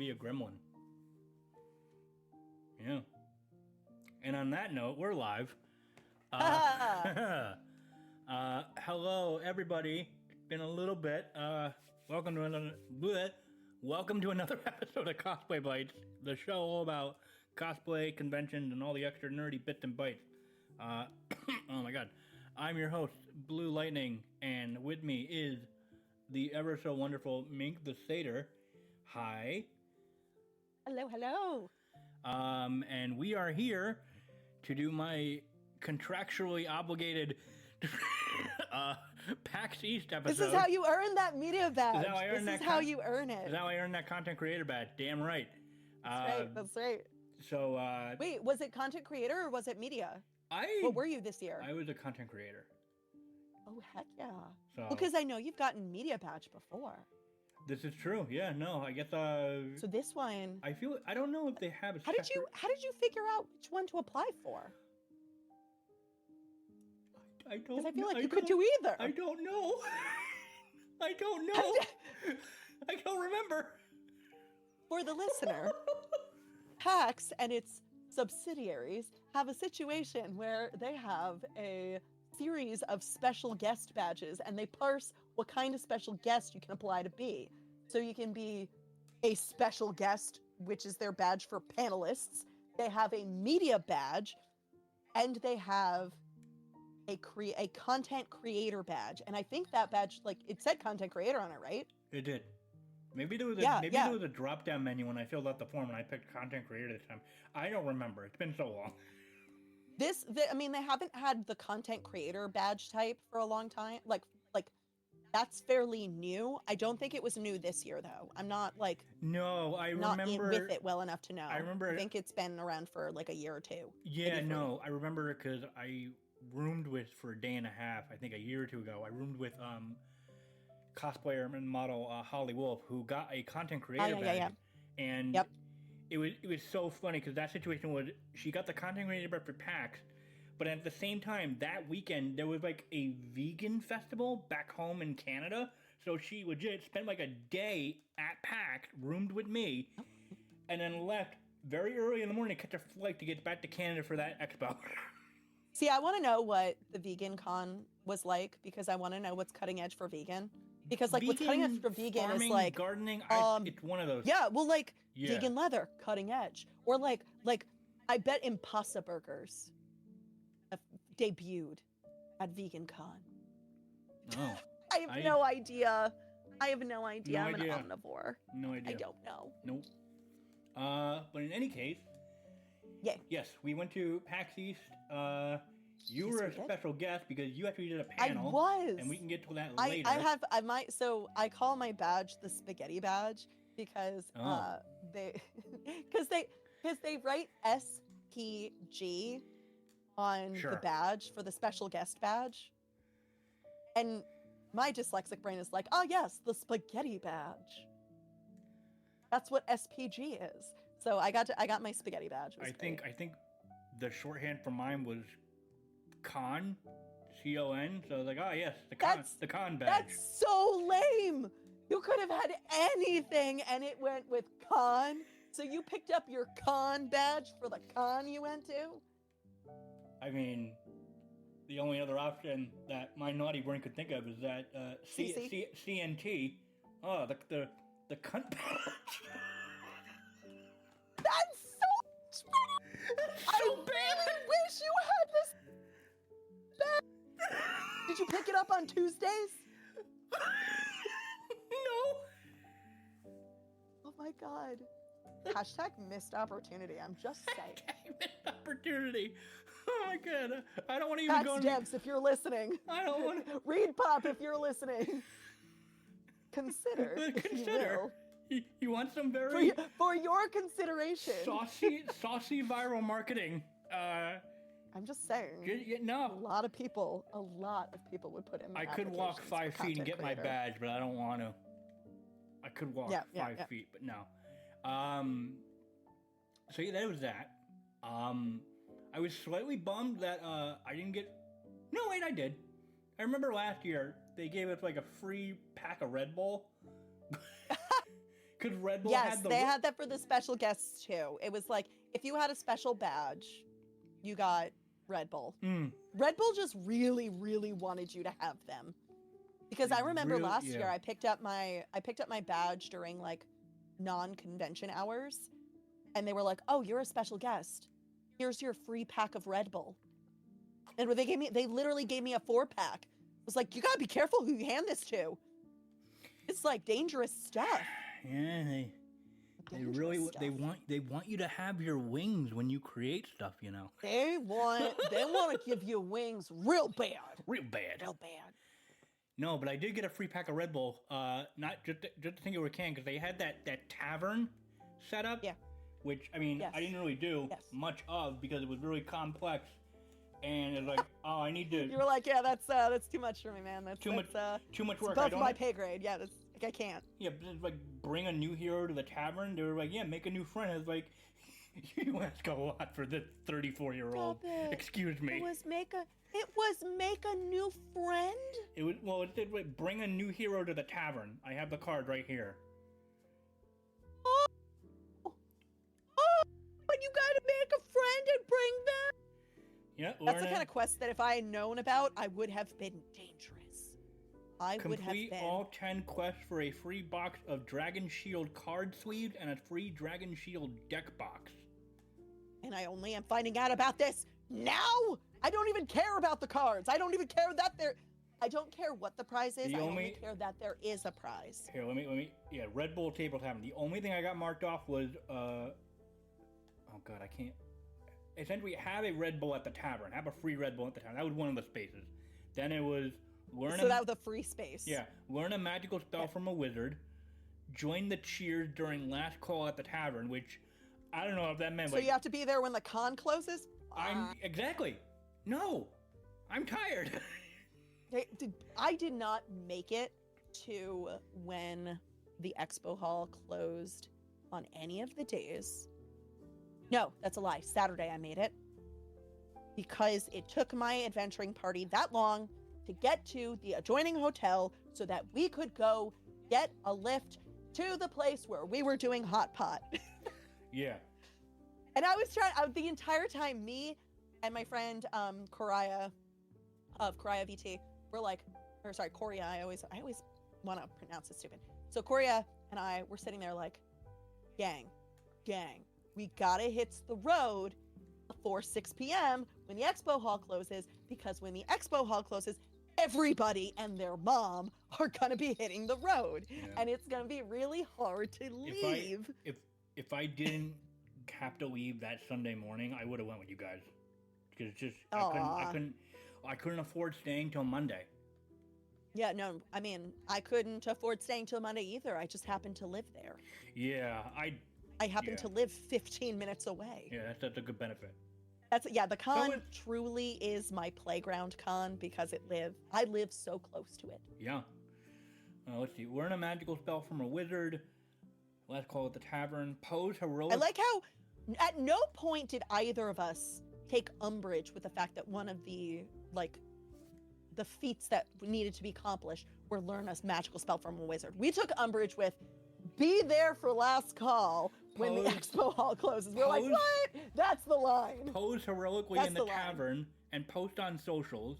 be a gremlin. Yeah. And on that note, we're live. Hello, everybody. It's been a little bit. Welcome to another episode of Cosplay Bites, the show all about cosplay, conventions, and all the extra nerdy bits and bytes. Oh my god. I'm your host, Blue Lightning, and with me is the ever so wonderful Mink the Satyr. Hi. Hello, hello. And we are here to do my contractually obligated PAX East episode. This is how you earn that media badge. This is how you earn it. Is how I earn that content creator badge. Damn right. That's right. So, wait, was it content creator or was it media? What were you this year? I was a content creator. Oh, heck yeah. So, because I know you've gotten media badge before. This is true. Yeah, no, I guess, so this one... I don't know if they have a How did you figure out which one to apply for? I don't know. Because I feel like you could do either. I don't know. I don't know. I don't remember. For the listener, PAX and its subsidiaries have a situation where they have a series of special guest badges and they parse what kind of special guest you can apply to be. So you can be a special guest, which is their badge for panelists. They have a media badge, and they have a content creator badge. And I think that badge, like, it said content creator on it, right? It did. Maybe there was a there was a drop down menu when I filled out the form and I picked content creator this time. I don't remember. It's been so long. They haven't had the content creator badge type for a long time. Like that's fairly new. I don't think it was new this year though. I'm not like remember with it well enough to know. I think it's been around for like a year or two. Yeah, no, I remember it because I roomed with for a day and a half. I think a year or two ago. I roomed with cosplayer and model Holly Wolf, who got a content creator badge, and it was so funny because that situation was she got the content creator badge for PAX, but at the same time that weekend there was like a vegan festival back home in Canada, so she legit spent like a day at PAX, roomed with me, and then left very early in the morning to catch a flight to get back to Canada for that expo. See, I want to know what the vegan con was like because I want to know what's cutting edge for vegan. Because like vegan, what's cutting edge for vegan farming, is like gardening. It's one of those. Yeah, well, like vegan leather, cutting edge, or like I bet Impasta burgers debuted at Vegan Con. Oh, I have no idea. I'm an omnivore. No idea. I don't know. Nope. But in any case, yes, we went to PAX East. You were a special guest because you actually did a panel. I was. And we can get to that later. I call my badge the spaghetti badge because they write SPG on the badge for the special guest badge. And my dyslexic brain is like, oh yes, the spaghetti badge. That's what SPG is. So I got my spaghetti badge. I think the shorthand for mine was con, C-O-N. So I was like, oh yes, the con badge. That's so lame. You could have had anything and it went with con. So you picked up your con badge for the con you went to? I mean, the only other option that my naughty brain could think of is that CNT. Oh, the cunt badge. That's so I really wish you had this badge. Did you pick it up on Tuesdays? No. Oh my god. Hashtag missed opportunity. I'm just saying. Missed opportunity. Oh my god. I don't want to even PAX go. Devs, if you're listening. I don't want to. Read Pop if you're listening. Consider. If you will. You want some very for your consideration saucy viral marketing. I'm just saying. No. A lot of people would put in. I could walk 5 feet and get my badge, but I don't want to. I could walk 5 feet, but no. So yeah, that was that. I was slightly bummed that I didn't get. No, wait, I did. I remember last year they gave us like a free pack of Red Bull. Because Red Bull Yes, had the they had that for the special guests too. It was like if you had a special badge, you got Red Bull. Red Bull just really, really wanted you to have them. Because I remember last year I picked up my badge during like non-convention hours, and they were like, "Oh, you're a special guest. Here's your free pack of Red Bull." And they literally gave me a 4-pack. It was like, you gotta be careful who you hand this to. It's like dangerous stuff. Yeah, they want you to have your wings when you create stuff, you know. They want to give you wings real bad. Real bad. No, but I did get a free pack of Red Bull. Not just to think of a can, because they had that tavern set up. Yeah. Which I mean, I didn't really do much of because it was really complex. And it's like, oh, I need to. You were like, yeah, that's too much for me, man. That's too much work. Above my pay grade. Yeah, that's like I can't. Yeah, but it's like bring a new hero to the tavern. They were like, yeah, make a new friend. It's like, you ask a lot for this 34-year-old. Excuse me. It was make a new friend. It did bring a new hero to the tavern. I have the card right here. Oh, but you gotta make a friend and bring them. Yeah, that's the kind of quest that if I had known about, I would have been dangerous. Complete all 10 quests for a free box of Dragon Shield card sleeves and a free Dragon Shield deck box. And I only am finding out about this now? I don't even care about the cards. I don't even care that I don't care what the prize is. I only care that there is a prize. Here, let me. Yeah, Red Bull Table Tavern. The only thing I got marked off was, oh God, I can't. Essentially, have a Red Bull at the tavern. Have a free Red Bull at the tavern. That was one of the spaces. Then it was that was a free space. Yeah, learn a magical spell from a wizard. Join the cheers during last call at the tavern, which I don't know if that meant. So you have to be there when the con closes. Exactly. No, I'm tired. I did not make it to when the Expo Hall closed on any of the days. No, that's a lie. Saturday I made it because it took my adventuring party that long to get to the adjoining hotel so that we could go get a lift to the place where we were doing hot pot. Yeah. And I was the entire time, me and my friend Korea of Korea VT were like, Korea, I always want to pronounce it stupid. So Korea and I were sitting there like, gang, we gotta hit the road before 6 p.m. when the Expo Hall closes, because when the Expo Hall closes, everybody and their mom are gonna be hitting the road, and it's gonna be really hard to leave. If I didn't have to leave that Sunday morning, I would have went with you guys, because it's just I couldn't afford staying till Monday. Yeah, no, I mean, I couldn't afford staying till Monday either. I just happened to live there. Yeah, I happen to live 15 minutes away. Yeah, that's a good benefit. The con truly is my playground con because I live so close to it. Yeah. Let's see. Learn a magical spell from a wizard. Let's call it the tavern. Pose heroic. I like how at no point did either of us take umbrage with the fact that one of the feats that needed to be accomplished were learn a magical spell from a wizard. We took umbrage with be there for last call when the Expo Hall closes. We're like, what? That's the line. Pose heroically in the tavern and post on socials.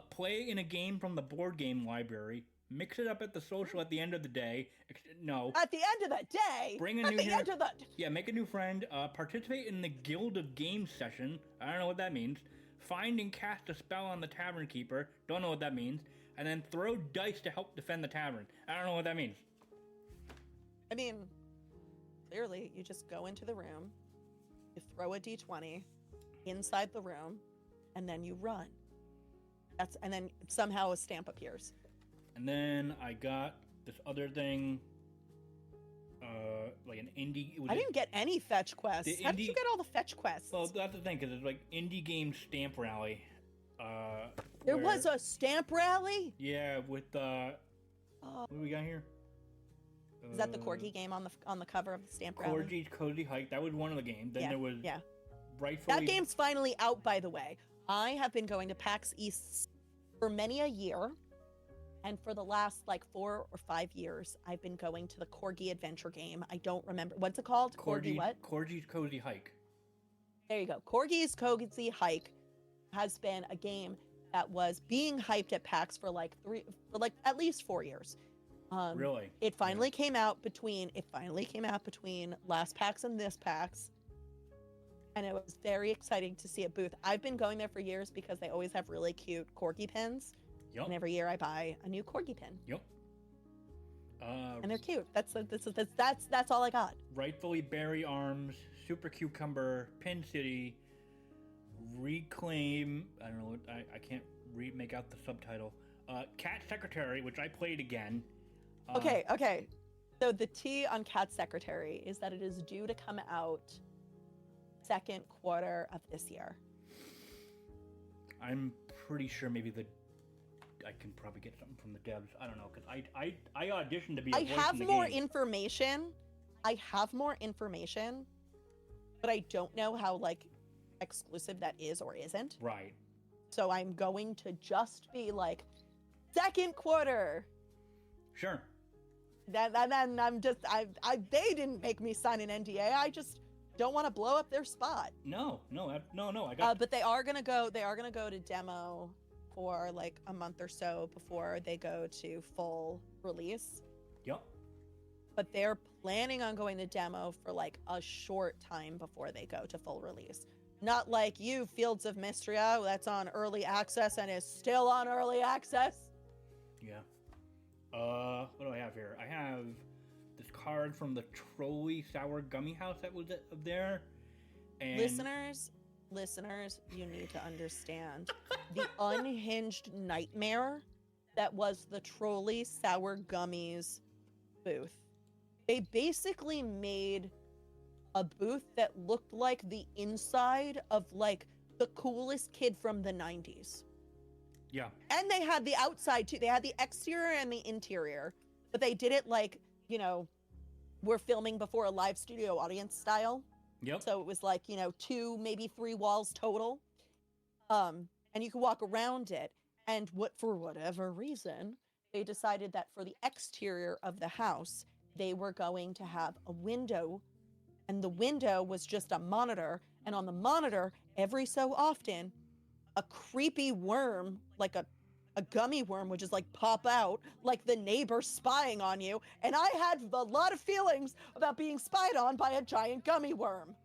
Play in a game from the board game library. Mix it up at the social at the end of the day. No. At the end of the day? Yeah, make a new friend. Participate in the Guild of Games session. I don't know what that means. Find and cast a spell on the tavern keeper. Don't know what that means. And then throw dice to help defend the tavern. I don't know what that means. I mean, clearly, you just go into the room, you throw a d20 inside the room, and then you run. And then somehow a stamp appears. And then I got this other thing, like an indie. I didn't get any fetch quests. How did you get all the fetch quests? Well, that's the thing, because it's like indie game stamp rally. There was a stamp rally? Yeah, with what do we got here? Is that the Corgi game on the cover of the stamp rally? Corgi's Cozy Hike. That was one of the games. Then there was rightfully. That game's finally out, by the way. I have been going to PAX East for many a year, And for the last like 4 or 5 years, I've been going to the Corgi adventure game. I don't remember. What's it called? Corgi what? Corgi's Cozy Hike. There you go. Corgi's Cozy Hike has been a game that was being hyped at PAX for like at least 4 years. Really? It finally came out between last PAX and this PAX. And it was very exciting to see a booth. I've been going there for years because they always have really cute corgi pins. Yep. And every year I buy a new corgi pin. Yep. And they're cute. That's all I got. Rightfully Berry Arms, Super Cucumber, Pin City, Reclaim. I don't know what I can't make out the subtitle. Cat Secretary, which I played again. Okay. So the T on Cat Secretary is that it is due to come out second quarter of this year. I'm pretty sure maybe I can probably get something from the devs. I don't know, because I auditioned to be a voice in the game. I have more information, but I don't know how like exclusive that is or isn't. Right. So I'm going to just be like, second quarter. Sure. Then they didn't make me sign an NDA. I just don't want to blow up their spot. No. I got. But they are gonna go to demo for like a month or so before they go to full release. Yep. But they're planning on going to demo for like a short time before they go to full release. Not like you, Fields of Mystria, that's on early access and is still on early access. Yeah. What do I have here? I have this card from the Trolley Sour Gummy House that was there. And Listeners, you need to understand the unhinged nightmare that was the Trolley Sour Gummies booth. They basically made a booth that looked like the inside of like the coolest kid from the 90s. Yeah. And they had the outside too. They had the exterior and the interior, but they did it like, we're filming before a live studio audience style. Yep. So it was like, 2, maybe 3 walls total. And you could walk around it. And for whatever reason, they decided that for the exterior of the house, they were going to have a window, and the window was just a monitor. And on the monitor, every so often, a creepy worm, like a gummy worm, would just like pop out, like the neighbor spying on you. And I had a lot of feelings about being spied on by a giant gummy worm.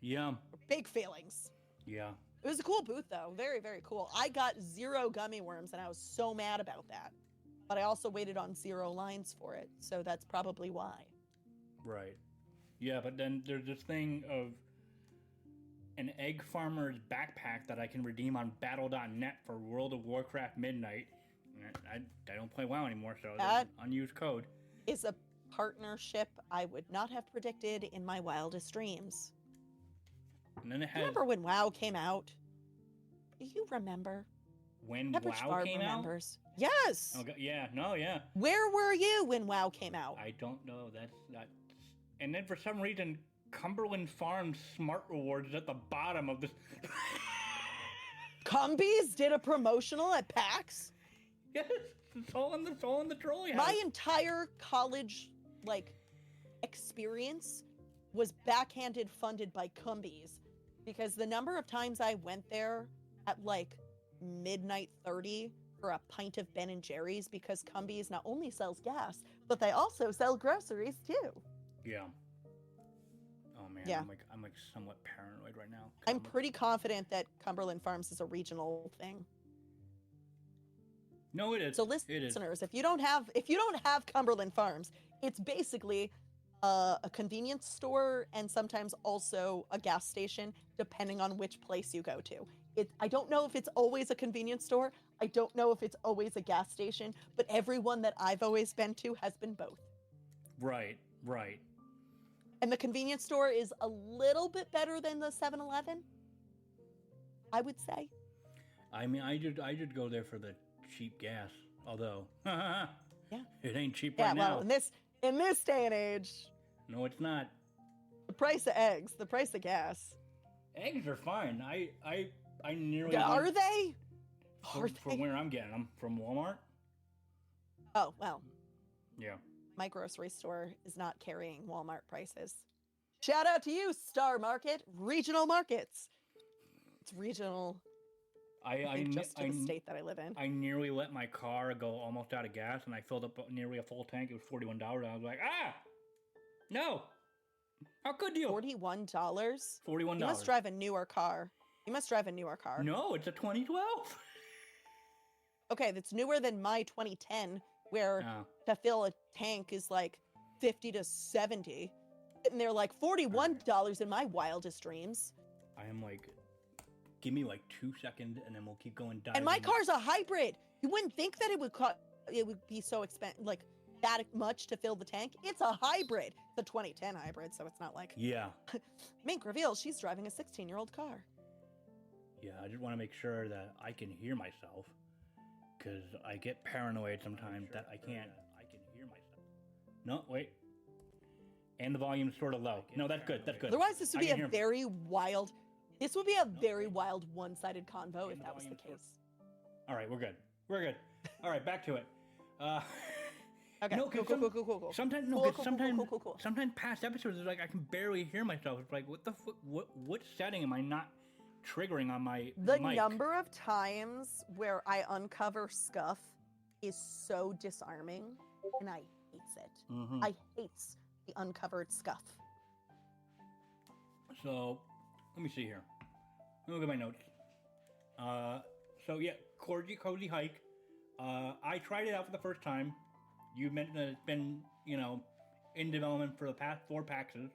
Yeah. Big feelings. Yeah. It was a cool booth though. Very, very cool. I got 0 gummy worms and I was so mad about that. But I also waited on 0 lines for it. So that's probably why. Right. Yeah, but then there's this thing of an egg farmer's backpack that I can redeem on battle.net for World of Warcraft Midnight. I don't play WoW anymore, so that's unused code. Is a partnership I would not have predicted in my wildest dreams. And then it has... Remember when WoW came out? Do you remember? When Pepperidge WoW Farm came remembers. Out? Yes! Okay, yeah, yeah. Where were you when WoW came out? I don't know. That's not... And then for some reason, Cumberland Farms Smart Rewards is at the bottom of this... Cumbies did a promotional at PAX? Yes, it's all in the trolley house. My entire college, experience was backhanded funded by Cumbies, because the number of times I went there at, midnight 30 for a pint of Ben & Jerry's, because Cumbies not only sells gas, but they also sell groceries, too. Yeah. Oh, man. Yeah. I'm somewhat paranoid right now. I'm pretty confident that Cumberland Farms is a regional thing. No, it is. So listeners, if you don't have Cumberland Farms, it's basically a convenience store and sometimes also a gas station, depending on which place you go to. I don't know if it's always a convenience store. I don't know if it's always a gas station, but everyone that I've always been to has been both. Right. And the convenience store is a little bit better than the 7-Eleven, I would say. I mean, I did go there for the cheap gas, although yeah, it ain't cheap right now. Well, in this day and age, no, it's not. The price of eggs, the price of gas. Eggs are fine. I nearly are they? For where I'm getting them from Walmart. Oh, well, Yeah. my grocery store is not carrying Walmart prices. Shout out to you, Star Market, regional markets. It's regional, I think, just to the state that I live in. I nearly let my car go almost out of gas, and I filled up nearly a full tank. It was $41. I was like, no. How could you? $41? $41. You must drive a newer car. You must drive a newer car. No, it's a 2012. Okay, that's newer than my 2010, where to fill a tank is like 50 to 70. And they're like $41 in my wildest dreams. I am like, give me like 2 seconds and then we'll keep going. And my car's a hybrid. You wouldn't think that it would be so expensive, like that much to fill the tank. It's a hybrid. It's a 2010 hybrid, so it's not like... Yeah. Mink reveals she's driving a 16-year-old car. Yeah, I just want to make sure that I can hear myself, because I get paranoid sometimes that I can hear myself. No, wait. And the volume's sort of low. No, that's good. That's good. Otherwise, this would be a very wild... This would be a very wild one-sided convo if that was the case. All right, we're good. We're good. All right, back to it. Okay, cool. Sometimes past episodes is like I can barely hear myself. It's like, what setting am I not triggering on my The mic? number of times where I uncover scuff is so disarming, and I hates it. Mm-hmm. I hates the uncovered scuff. So, let me see here. Let me look at my notes. So yeah, Cozy Hike. I tried it out for the first time. You mentioned that it's been, in development for the past 4 PAXs.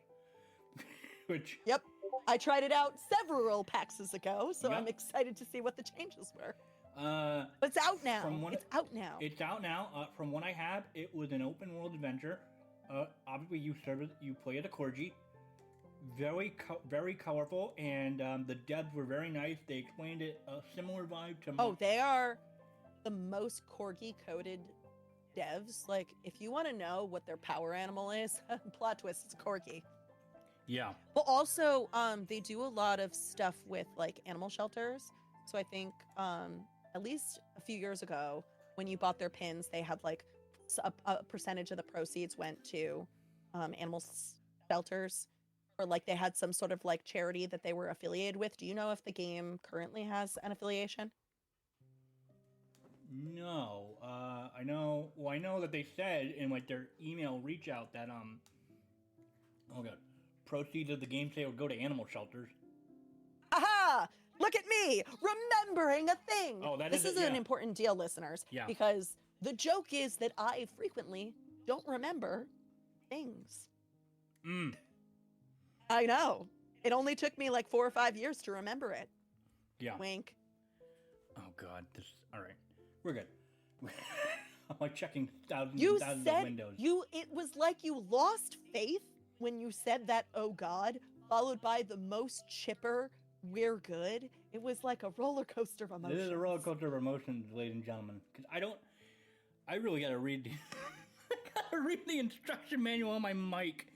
Which... Yep. I tried it out several PAXs ago, so I'm excited to see what the changes were. But it's out now. It's out now. It's out now. From what I have, it was an open world adventure. Obviously, you play as a corgi. Very colorful, and the devs were very nice. They explained it a similar vibe to... Oh, they are the most corgi-coded devs. Like, if you want to know what their power animal is, plot twist, it's a corgi. Yeah. But also, they do a lot of stuff with, like, animal shelters. So I think, at least a few years ago, when you bought their pins, they had, like, a percentage of the proceeds went to animal shelters. Or, like, they had some sort of, like, charity that they were affiliated with. Do you know if the game currently has an affiliation? No. I know that they said in, like, their email reach out that, oh god, proceeds of the game sale would go to animal shelters. Aha! Look at me, remembering a thing. Oh, this is an important deal, listeners. Yeah. Because the joke is that I frequently don't remember things. I know. It only took me like 4 or 5 years to remember it. Yeah. Wink. Oh god, all right. We're good. I'm like checking thousands of windows. It was like you lost faith when you said that, oh god, followed by the most chipper, we're good. It was like a roller coaster of emotions. This is a roller coaster of emotions, ladies and gentlemen. Because I really gotta read the instruction manual on my mic.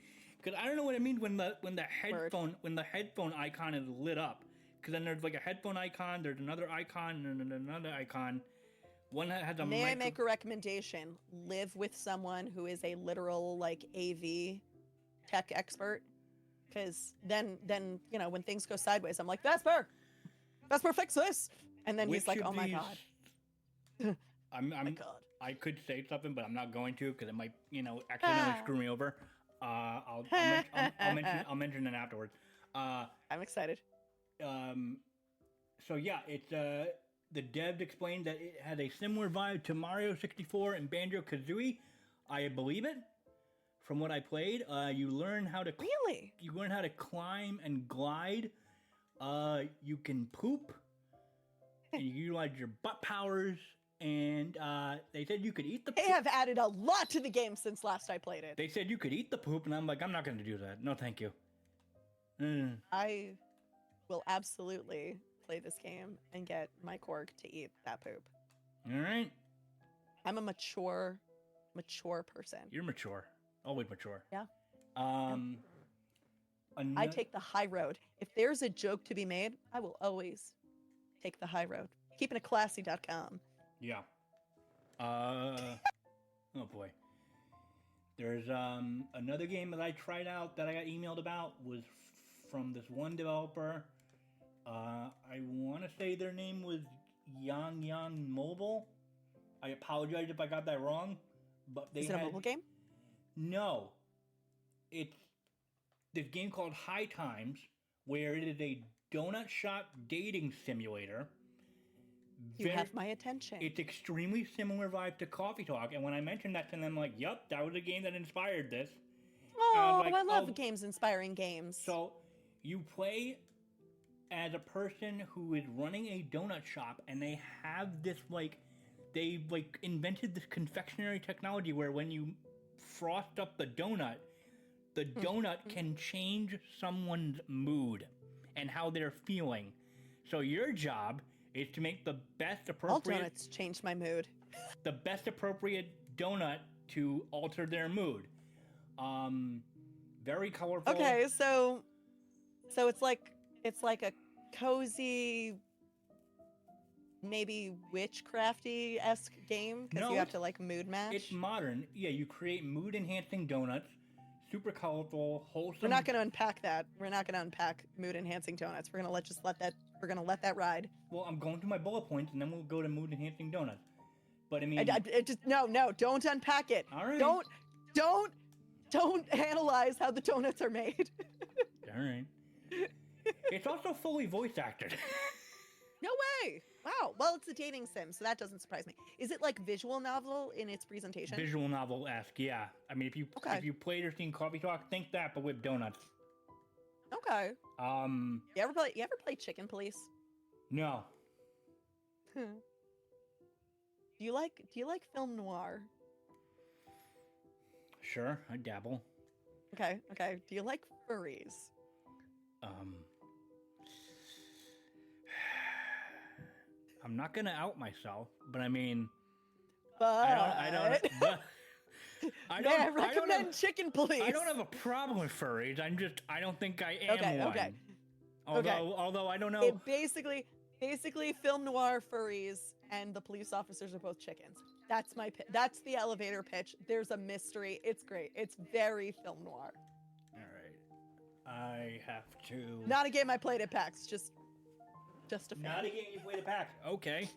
Because I don't know what it means when the headphone icon is lit up. Because then there's like a headphone icon, there's another icon, and another icon. One that has a May I make a recommendation? Live with someone who is a literal, like, AV tech expert. Because then when things go sideways, I'm like, Vesper, fix this. And then he's like, oh my god. Oh my god. I could say something, but I'm not going to because it might, accidentally screw me over. I'll mention it afterwards. I'm excited. So yeah, it's the dev explained that it had a similar vibe to Mario 64 and Banjo-Kazooie. I believe it. From what I played, you learn how to You learn how to climb and glide. You can poop. And you utilize your butt powers. And they said you could eat the poop. They have added a lot to the game since last I played it. They said you could eat the poop, and I'm like, I'm not going to do that. No, thank you. I will absolutely play this game and get my Korg to eat that poop. All right. I'm a mature person. You're mature. Always mature. Yeah. I take the high road. If there's a joke to be made, I will always take the high road. Keepingitclassy.com. Yeah. Oh boy. There's another game that I tried out that I got emailed about was from this one developer. I want to say their name was Yang Mobile. I apologize if I got that wrong, but they Is it a mobile game? No, it's this game called High Times, where it is a donut shop dating simulator. You have my attention. It's extremely similar vibe to Coffee Talk, and when I mentioned that to them, like, "Yep, that was a game that inspired this." Oh, I love games inspiring games. So, you play as a person who is running a donut shop, and they have this they invented this confectionery technology where when you frost up the donut can change someone's mood and how they're feeling. So your job is to make the best appropriate... All donuts change my mood. The best appropriate donut to alter their mood. Very colorful. Okay, so it's like a cozy, maybe witchcrafty-esque game because you have to mood match. It's modern. Yeah, you create mood-enhancing donuts. Super colorful, wholesome. We're not going to unpack that. We're not going to unpack mood-enhancing donuts. We're going to let that ride. Well, I'm going through my bullet points, and then we'll go to mood-enhancing donuts. But I mean, no, don't unpack it. All right. Don't analyze how the donuts are made. All right. It's also fully voice acted. No way. Wow. Well, it's a dating sim, so that doesn't surprise me. Is it like visual novel in its presentation? Visual novel-esque, yeah. I mean, if you played or seen Coffee Talk, think that, but with donuts. Okay. You ever play Chicken Police? No. Do you like film noir? Sure, I dabble. Okay. Do you like furries? I'm not gonna out myself, but I mean, I recommend Chicken Police. I don't have a problem with furries. I don't think I am one. Okay. Although I don't know. It basically film noir furries and the police officers are both chickens. That's the elevator pitch. There's a mystery. It's great. It's very film noir. All right. I have to. Not a game I played at PAX. Just a fan. Not a game you played at PAX. Okay.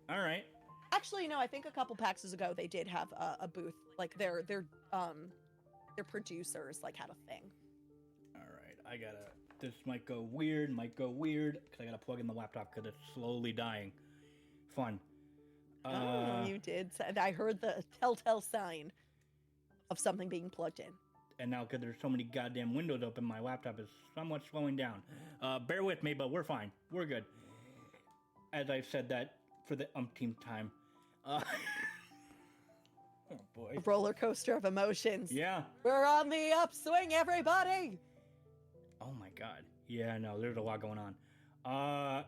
All right. Actually, no. I think a couple PAXs ago they did have a booth. Like their producers had a thing. All right. This might go weird. Because I gotta plug in the laptop because it's slowly dying. Fun. You did. I heard the telltale sign of something being plugged in. And now, because there's so many goddamn windows open, my laptop is somewhat slowing down. Bear with me, but we're fine. We're good. As I've said that for the umpteenth time. Oh, boy. A roller coaster of emotions. Yeah. We're on the upswing, everybody! Oh, my God. Yeah, no, there's a lot going on. I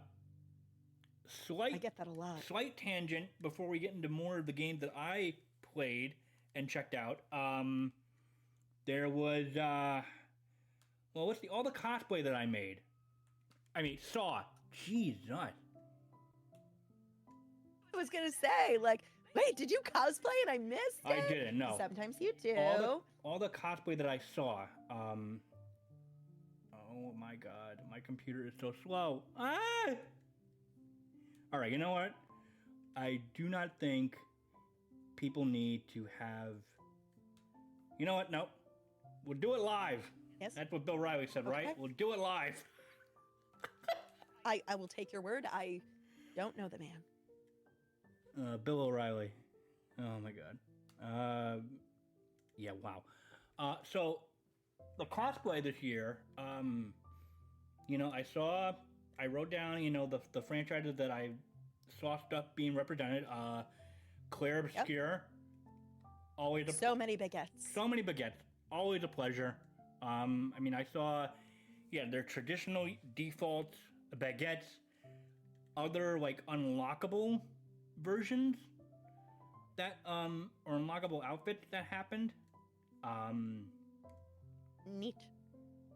get that a lot. Slight tangent before we get into more of the games that I played and checked out. There was, all the cosplay that I made. Saw. Jesus. I was gonna say, wait, did you cosplay and I missed it? I didn't, no. Sometimes you do. All the cosplay that I saw, oh my God, my computer is so slow. All right, you know what? I do not think people need to have... You know what? Nope. We'll do it live. Yes. That's what Bill Riley said, right? We'll do it live. I will take your word. I don't know the man. Bill O'Reilly. Oh my God. Yeah, wow. So the cosplay this year, I wrote down, the franchises that I saw stuff being represented. Claire Obscure. Yep. Always so many baguettes. So many baguettes. Always a pleasure. I saw, their traditional default baguettes, other unlockable versions that or unlockable outfits that happened. Neat.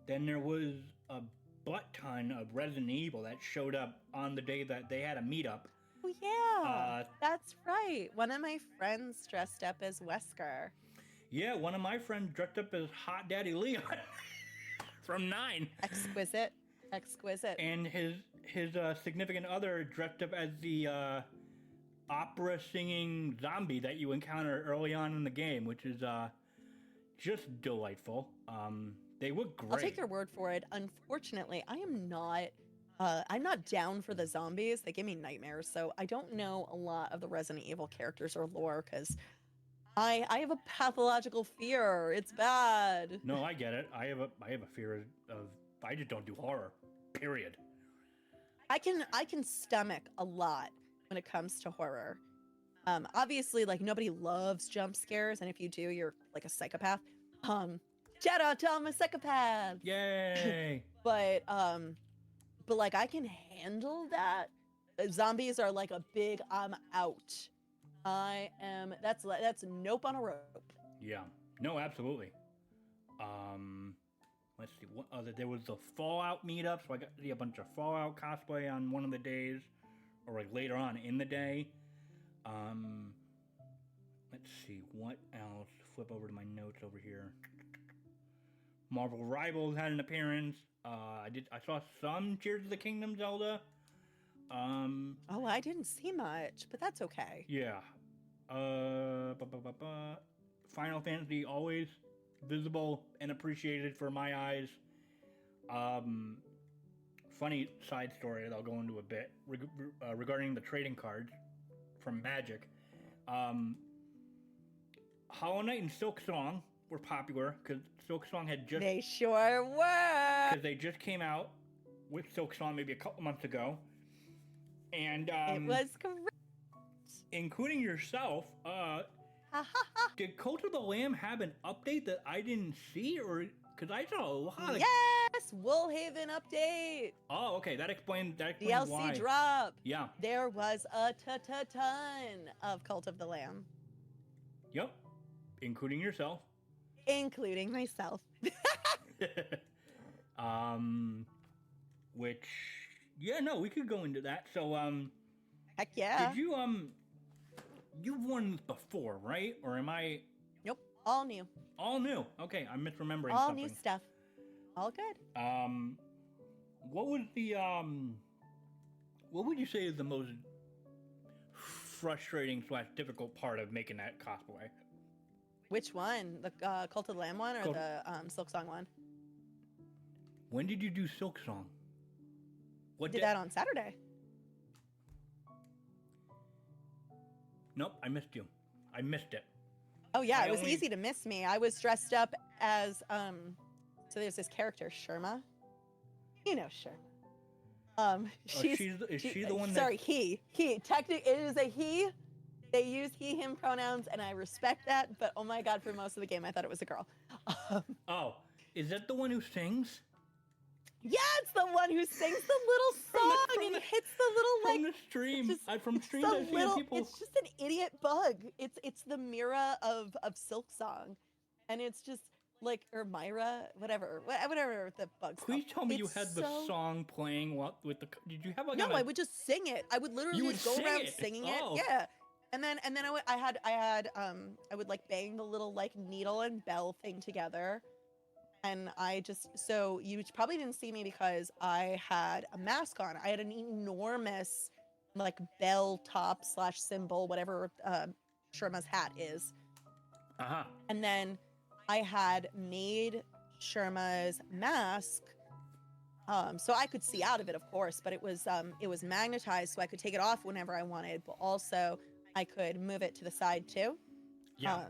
Then there was a butt ton of Resident Evil that showed up on the day that they had a meetup. Oh yeah, that's right. One of my friends dressed up as Wesker. Yeah, one of my friends dressed up as Hot Daddy Leon from 9. Exquisite, exquisite. And his significant other dressed up as the opera singing zombie that you encounter early on in the game, which is just delightful. They look great. I'll take your word for it. Unfortunately, I'm not down for the zombies. They give me nightmares, so I don't know a lot of the Resident Evil characters or lore because I have a pathological fear. It's bad. No, I get it. I have a fear of I just don't do horror. Period. I can stomach a lot when it comes to horror. Obviously, like nobody loves jump scares, and if you do, you're like a psychopath. Shout out to all my psychopaths. Yay! But like I can handle that. Zombies are like a big I'm out. That's nope on a rope. Yeah. No, absolutely. Let's see. What other? There was the Fallout meetup, so I got to see a bunch of Fallout cosplay on one of the days, or like later on in the day. Let's see. What else? Flip over to my notes over here. Marvel Rivals had an appearance. I saw some Tears of the Kingdom Zelda. Oh, I didn't see much, but that's okay. Yeah. Final Fantasy always visible and appreciated for my eyes. Funny side story that I'll go into a bit regarding the trading cards from Magic. Hollow Knight and Silk Song were popular because Silk Song had just... They sure were! Because they just came out with Silk Song maybe a couple months ago. And, it was great. Including yourself, did Cult of the Lamb have an update that I didn't see? Or... Because I saw a lot of... Yes! Woolhaven update! Oh, okay. That explains DLC why. drop. Yeah. There was a ton of Cult of the Lamb. Yep. Including yourself. Including myself. Which, yeah, no, we could go into that. So, heck yeah. Did you, you've worn this before, right? Or am I? Nope. All new. All new. Okay, I'm misremembering all something. All new stuff. All good. What was the, what would you say is the most frustrating / difficult part of making that cosplay? Which one? The Cult of the Lamb one or the Silk Song one? When did you do Silk Song? What did that on Saturday. Nope, I missed you. I missed it. Oh yeah, it was easy to miss me. I was dressed up as so there's this character, Sherma. You know Sherma. Is she the one that... Sorry, he. Technically, it is a he. They use he, him pronouns, and I respect that, but oh my god, for most of the game, I thought it was a girl. Oh, is that the one who sings? Yeah, it's the one who sings the little song and hits the little, like... From the stream. From streams I've seen people... It's just an idiot bug. It's the Mira of Silk Song. And it's just, like, or Myra, whatever the bug's Please tell me you had the song playing with the... Did you have like... No, I would just sing it. I would literally go around singing it. Yeah. And then I would like bang the little like needle and bell thing together. And so you probably didn't see me because I had a mask on. I had an enormous like bell top / symbol, whatever Sherma's hat is. Uh-huh. And then I had made Sherma's mask so I could see out of it, of course, but it was magnetized so I could take it off whenever I wanted, but also I could move it to the side too. Yeah.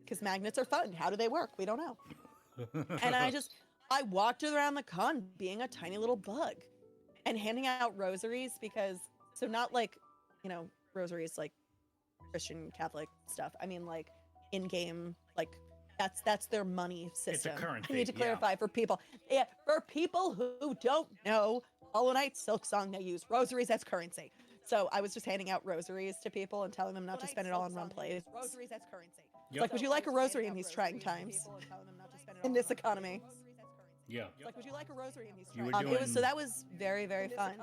Because magnets are fun. How do they work? We don't know. And I walked around the con being a tiny little bug and handing out rosaries so not like, rosaries like Christian Catholic stuff. I mean like in-game, like that's their money system. It's a currency. I need to clarify for people. Yeah, for people who don't know, Hollow Knight, Silk Song, they use rosaries as currency. So I was just handing out rosaries to people and telling them not to spend it all on run plays. Rosaries as currency. Yep. Like, would you like a rosary in these trying times? In this economy. Yeah. Like, would you like a rosary in these trying times? So that was very, very fun.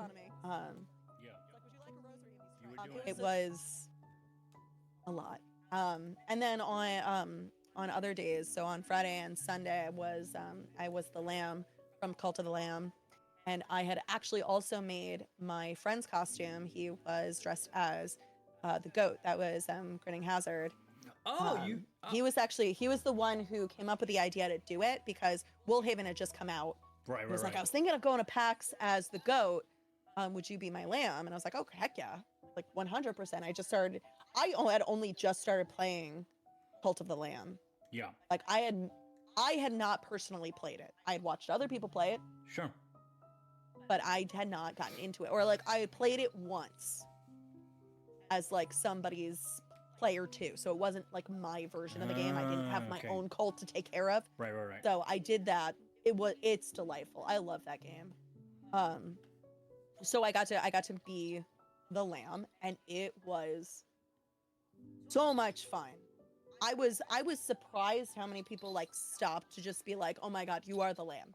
doing. It was a lot. And then on other days, so on Friday and Sunday, I was the lamb from Cult of the Lamb, and I had actually also made my friend's costume. He was dressed as the goat. That was Grinning Hazard. He was the one who came up with the idea to do it because Woolhaven had just come out. Right. He was like, I was thinking of going to PAX as the goat. Would you be my lamb? And I was like, oh, heck yeah. Like 100%. I had only just started playing Cult of the Lamb. Yeah. Like I had not personally played it. I had watched other people play it. Sure. But I had not gotten into it. Or like I played it once as like somebody's player too. So it wasn't like my version of the game. I didn't have my own cult to take care of. Right. So I did that. It's delightful. I love that game. So I got to be the lamb, and it was so much fun. I was surprised how many people like stopped to just be like, "Oh my god, you are the lamb."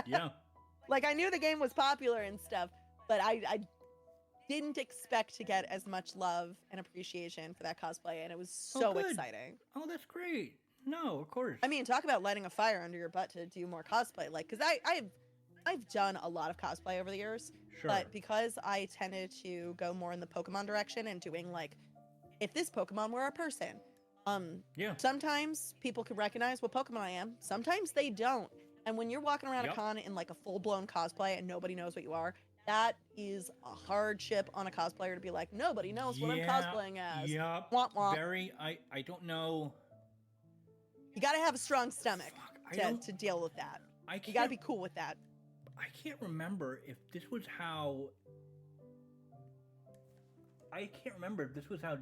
Yeah. Like I knew the game was popular and stuff, but I didn't expect to get as much love and appreciation for that cosplay, and it was so exciting. Oh, that's great. No, of course. I mean, talk about lighting a fire under your butt to do more cosplay. Like, because I've done a lot of cosplay over the years, Sure. but because I tended to go more in the Pokemon direction and doing like, if this Pokemon were a person, yeah. Sometimes people could recognize what Pokemon I am. Sometimes they don't. And when you're walking around a con in like a full-blown cosplay and nobody knows what you are, that is a hardship on a cosplayer to be like, nobody knows what I'm cosplaying as. Yep. Womp womp. Very. I don't know. You got to have a strong stomach to deal with that. You got to be cool with that. I can't remember if this was how. I can't remember if this was how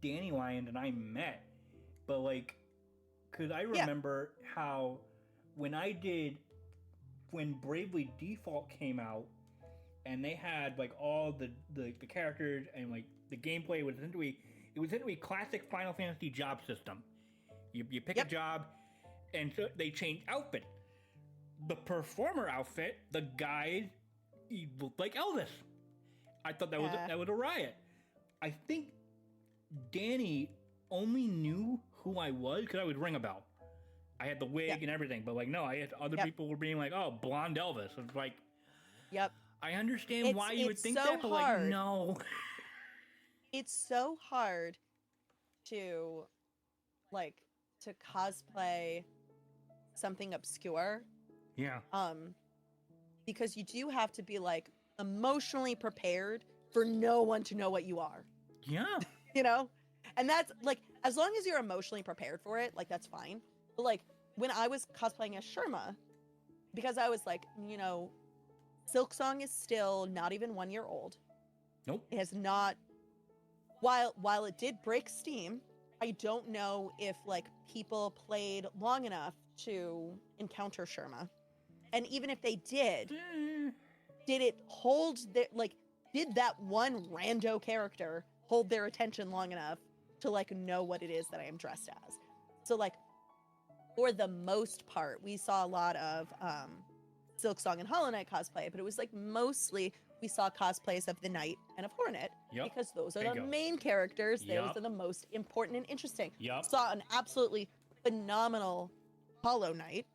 Danny Lion and I met, but like, cause I remember how when Bravely Default came out, and they had like all the characters and like the gameplay was essentially classic Final Fantasy job system. You pick a job, and so they changed outfit. The performer outfit, the guy, he looked like Elvis. I thought that was a riot. I think Danny only knew who I was because I would ring a bell. I had the wig and everything, but like no, I had other people were being like, "Oh, blonde Elvis." It's like, I understand why you would think so that, but like no. It's so hard to cosplay something obscure. Yeah. Because you do have to be like emotionally prepared for no one to know what you are. Yeah. You know? And that's like, as long as you're emotionally prepared for it, like that's fine. But like when I was cosplaying as Sherma, because I was like, you know, Silksong is still not even 1 year old. Nope. It has not, while it did break Steam, I don't know if like people played long enough to encounter Sherma. And even if they did it hold their, like, did that one rando character hold their attention long enough to like know what it is that I am dressed as? So like, for the most part, we saw a lot of Silksong and Hollow Knight cosplay, but it was like mostly we saw cosplays of the Knight and of Hornet because those are the main characters. Those are the most important and interesting. Saw an absolutely phenomenal Hollow Knight.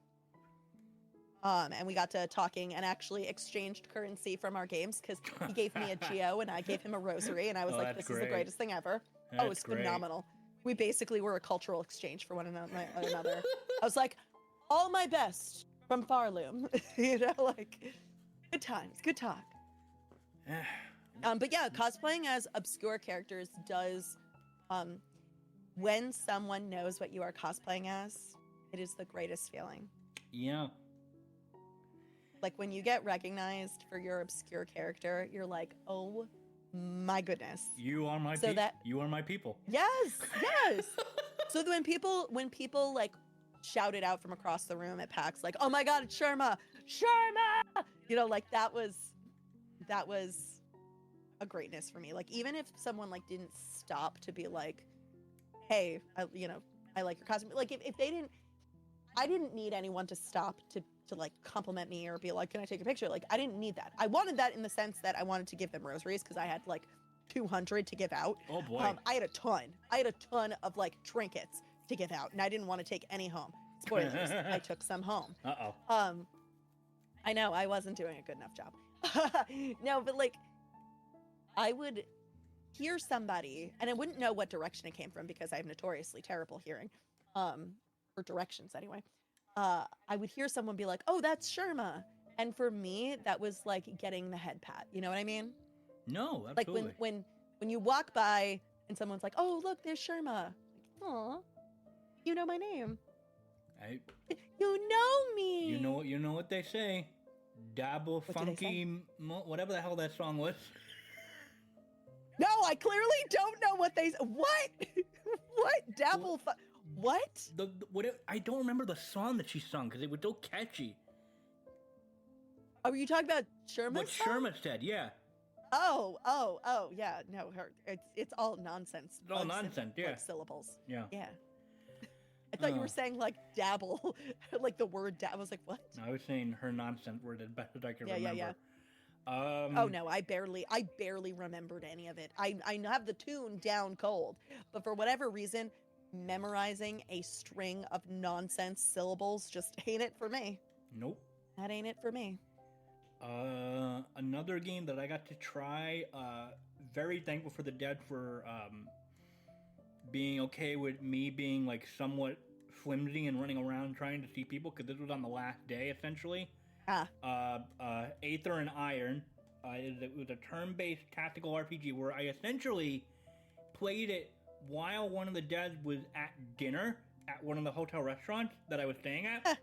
And we got to talking and actually exchanged currency from our games because he gave me a Geo and I gave him a rosary, and I was like, this is the greatest thing ever. It was phenomenal. We basically were a cultural exchange for one another. I was like, all my best from Farloom. You know, like, good times, good talk. But yeah, cosplaying as obscure characters does, when someone knows what you are cosplaying as, it is the greatest feeling. Yeah. Like when you get recognized for your obscure character, you're like, oh my goodness. You are my you are my people. Yes, yes. So when people like shout it out from across the room at PAX, like, oh my god, it's Sherma! Sherma! You know, like that was a greatness for me. Like even if someone like didn't stop to be like, hey, I like your costume. Like if they didn't, I didn't need anyone to stop to like compliment me or be like, can I take a picture? Like I didn't need that. I wanted that in the sense that I wanted to give them rosaries because I had like 200 to give out. Oh boy. I had a ton of like trinkets to give out, and I didn't want to take any home. Spoilers, I took some home. Uh-oh. I know I wasn't doing a good enough job. No, but like I would hear somebody, and I wouldn't know what direction it came from because I have notoriously terrible hearing, or directions anyway. I would hear someone be like, "Oh, that's Sherma," and for me, that was like getting the head pat. You know what I mean? No, absolutely. Like when you walk by and someone's like, "Oh, look, there's Sherma." Like, aw, you know my name. You know me. You know what they say. Dabble funky, whatever the hell that song was. No, I clearly don't know what they. What? What? Dabble. What? I don't remember the song that she sung because it was so catchy. Are you talking about Sherma's What song? Sherma said, yeah. Oh, yeah. No, it's all nonsense. It's all nonsense, yeah. Like syllables. Yeah. Yeah. I thought you were saying like dabble, like the word dabble. I was like, what? I was saying her nonsense word as best as I can remember. Yeah. Oh no, I barely remembered any of it. I have the tune down cold, but for whatever reason, memorizing a string of nonsense syllables just ain't it for me. Nope. That ain't it for me. Another game that I got to try. Very thankful for the dev for being okay with me being like somewhat flimsy and running around trying to see people because this was on the last day essentially. Aether and Iron. It was a turn-based tactical RPG where I essentially played it while one of the devs was at dinner at one of the hotel restaurants that I was staying at.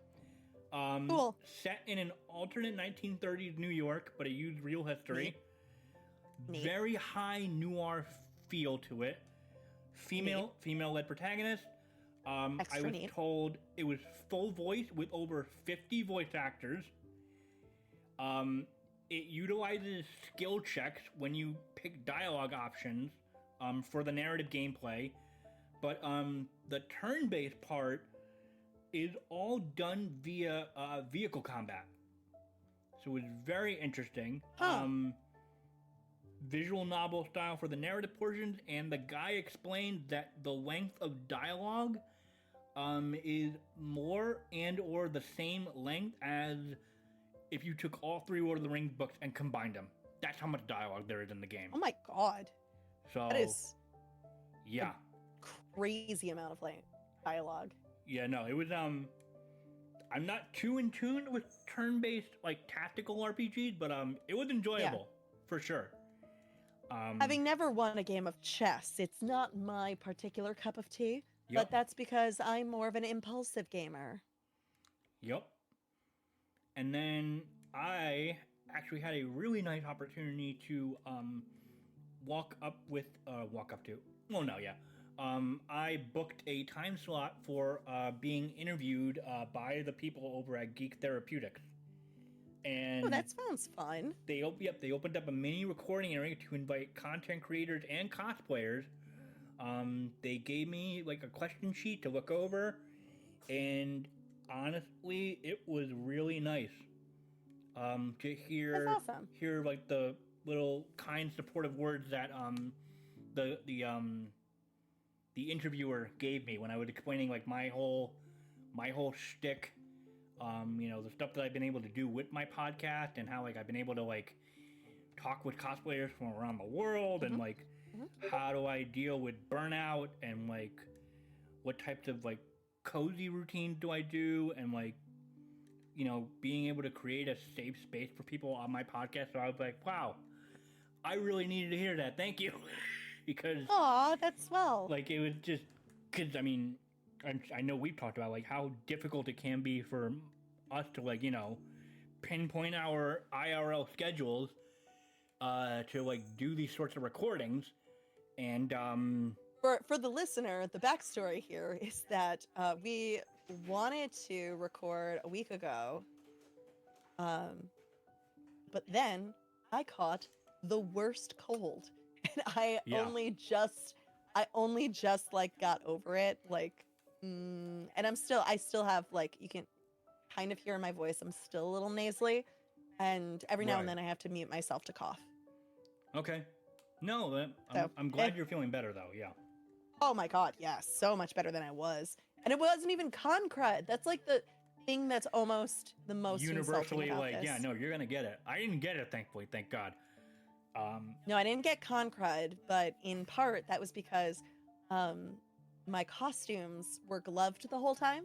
Cool. Set in an alternate 1930s New York, but it used real history. Neat. Very high noir feel to it. Female-led protagonist. I was told it was full voice with over 50 voice actors. It utilizes skill checks when you pick dialogue options for the narrative gameplay, but the turn-based part is all done via vehicle combat. So it's very interesting. Visual novel style for the narrative portions, and the guy explained that the length of dialogue is more and or the same length as if you took all 3 Lord of the Rings books and combined them. That's how much dialogue there is in the game. Oh my god. So that is a crazy amount of dialogue. Yeah, no, it was I'm not too in tune with turn-based like tactical RPGs, but it was enjoyable for sure. Having never won a game of chess, it's not my particular cup of tea, but that's because I'm more of an impulsive gamer. Yep. And then I actually had a really nice opportunity to I booked a time slot for being interviewed by the people over at Geek Therapeutics. And that sounds fun. They opened up a mini recording area to invite content creators and cosplayers. They gave me like a question sheet to look over, and honestly, it was really nice to hear. That's awesome. Hear like the little kind, supportive words that the interviewer gave me when I was explaining like my whole shtick. The stuff that I've been able to do with my podcast and how like I've been able to like talk with cosplayers from around the world and like how do I deal with burnout and like what types of like cozy routines do I do and like being able to create a safe space for people on my podcast. So I was like, wow, I really needed to hear that. Thank you. Because that's swell. Like it was just because I know we've talked about like how difficult it can be for us to like pinpoint our IRL schedules to like do these sorts of recordings, and for the listener, the backstory here is that we wanted to record a week ago, but then I caught the worst cold, and I only just like got over it, like. And I still have like, you can kind of hear in my voice, I'm still a little nasally, and every now and then I have to mute myself to cough. Okay. No, I'm glad you're feeling better though. Yeah. Oh my God, yes, so much better than I was. And it wasn't even con crud. That's like the thing that's almost the most Universally, about like, this. yeah, no, you're gonna get it. I didn't get it, thankfully, thank God. No, I didn't get con crud, but in part that was because my costumes were gloved the whole time.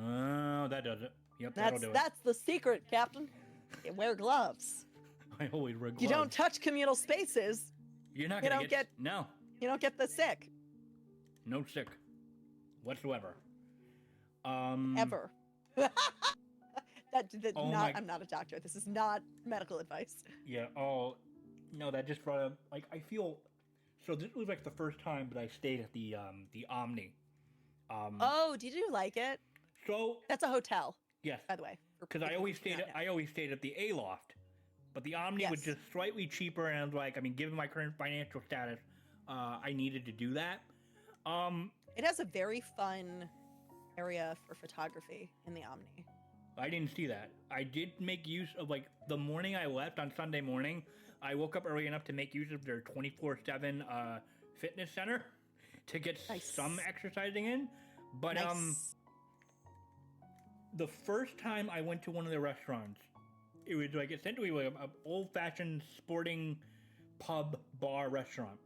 Oh, that does it. Yep, that'll do it. That's the secret, Captain. You wear gloves. I always wear gloves. You don't touch communal spaces. You're not gonna get no. You don't get the sick. No sick, whatsoever. Ever. I'm not a doctor. This is not medical advice. Yeah. Oh, no, that just brought up. Like, I feel. So this was like the first time that I stayed at the Omni. Oh, did you like it? So that's a hotel. Yes. By the way. Because I always stayed at the A Loft, but the Omni was just slightly cheaper, and I was like, I mean, given my current financial status, I needed to do that. It has a very fun area for photography in the Omni. I didn't see that. I did make use of, like, the morning I left on Sunday morning, I woke up early enough to make use of their 24/7 fitness center to get some exercising in. But the first time I went to one of the restaurants, it was like essentially like an old-fashioned sporting pub bar restaurant.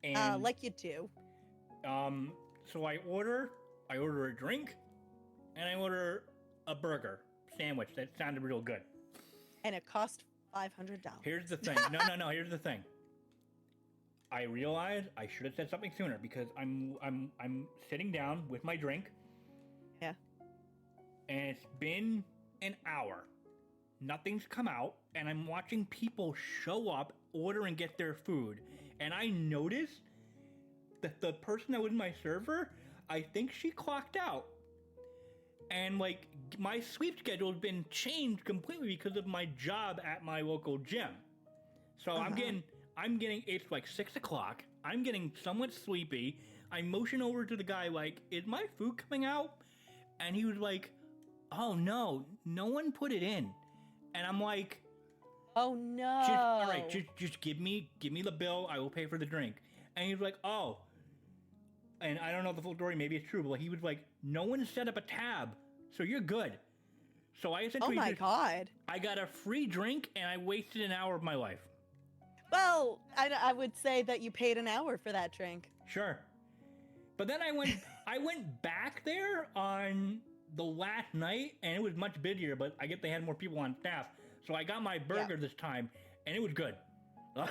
And like you do. So I order a drink, and I order a burger sandwich that sounded real good. And it cost $500. Here's the thing. No. Here's the thing. I realized I should have said something sooner because I'm sitting down with my drink. Yeah. And it's been an hour. Nothing's come out, and I'm watching people show up, order, and get their food. And I noticed that the person that was my server, I think she clocked out. And, like, my sleep schedule has been changed completely because of my job at my local gym. So I'm getting, it's like 6 o'clock. I'm getting somewhat sleepy. I motion over to the guy, like, is my food coming out? And he was like, oh no one put it in. And I'm like, oh no. All right, just give me the bill. I will pay for the drink. And he was like, oh. And I don't know the full story. Maybe it's true, but he was like, no one set up a tab, so you're good. So I essentially, oh my God, I got a free drink and I wasted an hour of my life. Well, I would say that you paid an hour for that drink. Sure, but then I went back there on the last night, and it was much busier. But I guess they had more people on staff, so I got my burger this time, and it was good. Oh,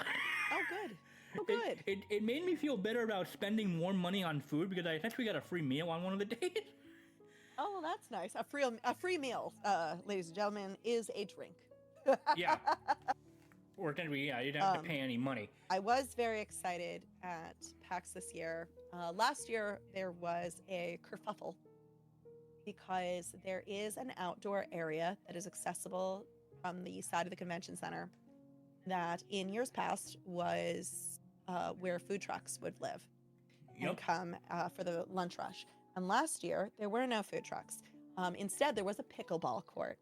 good. Oh, good. It made me feel better about spending more money on food because I essentially got a free meal on one of the days. Oh, well, that's nice. A free meal, ladies and gentlemen, is a drink. Yeah. Or essentially, yeah, you don't have to pay any money. I was very excited at PAX this year. Last year, there was a kerfuffle because there is an outdoor area that is accessible from the side of the convention center that in years past was where food trucks would live and come for the lunch rush. And last year, there were no food trucks. Instead, there was a pickleball court.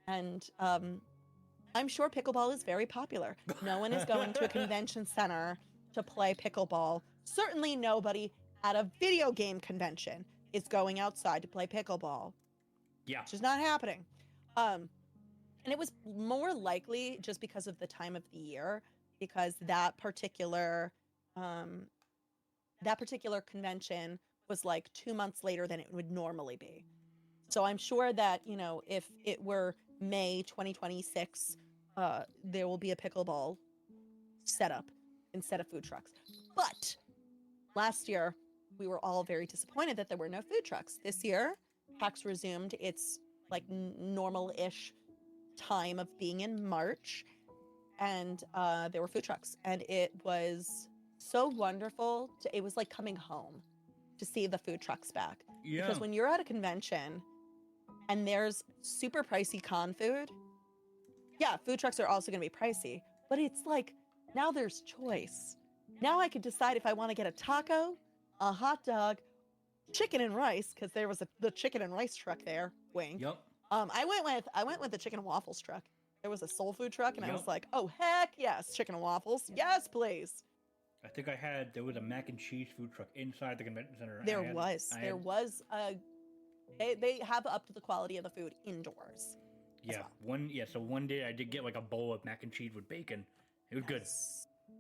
And I'm sure pickleball is very popular. No one is going to a convention center to play pickleball. Certainly nobody at a video game convention is going outside to play pickleball. Yeah. Which is not happening. And it was more likely just because of the time of the year, because that particular convention was like 2 months later than it would normally be. So I'm sure that, you know, if it were May 2026, there will be a pickleball setup instead of food trucks. But last year, we were all very disappointed that there were no food trucks. This year, PAX resumed its like normal-ish time of being in March, and there were food trucks, and it was so wonderful. It was like coming home to see the food trucks back. Yeah. Because when you're at a convention and there's super pricey con food, yeah, food trucks are also going to be pricey, but it's like now there's choice. Now I can decide if I want to get a taco, a hot dog, chicken and rice, because there was the chicken and rice truck there. Wink. Yep. I went with the chicken and waffles truck. there was a soul food truck, and I Yep. was like, oh, heck yes, chicken and waffles. Yes, please. I think there was a mac and cheese food truck inside the convention center. There was. They have up to the quality of the food indoors. Yeah, well. So one day I did get like a bowl of mac and cheese with bacon. It was good,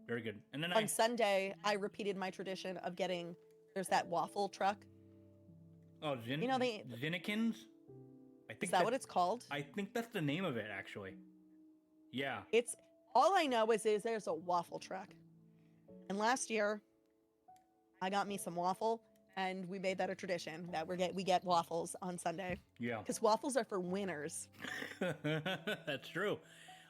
very good. And then on Sunday, I repeated my tradition of getting. There's that waffle truck. Oh, Zinnikins? I think is that what it's called? I think that's the name of it, actually. Yeah. It's all I know is there's a waffle truck. And last year, I got me some waffle, and we made that a tradition that we get waffles on Sunday. Yeah. Because waffles are for winners. That's true.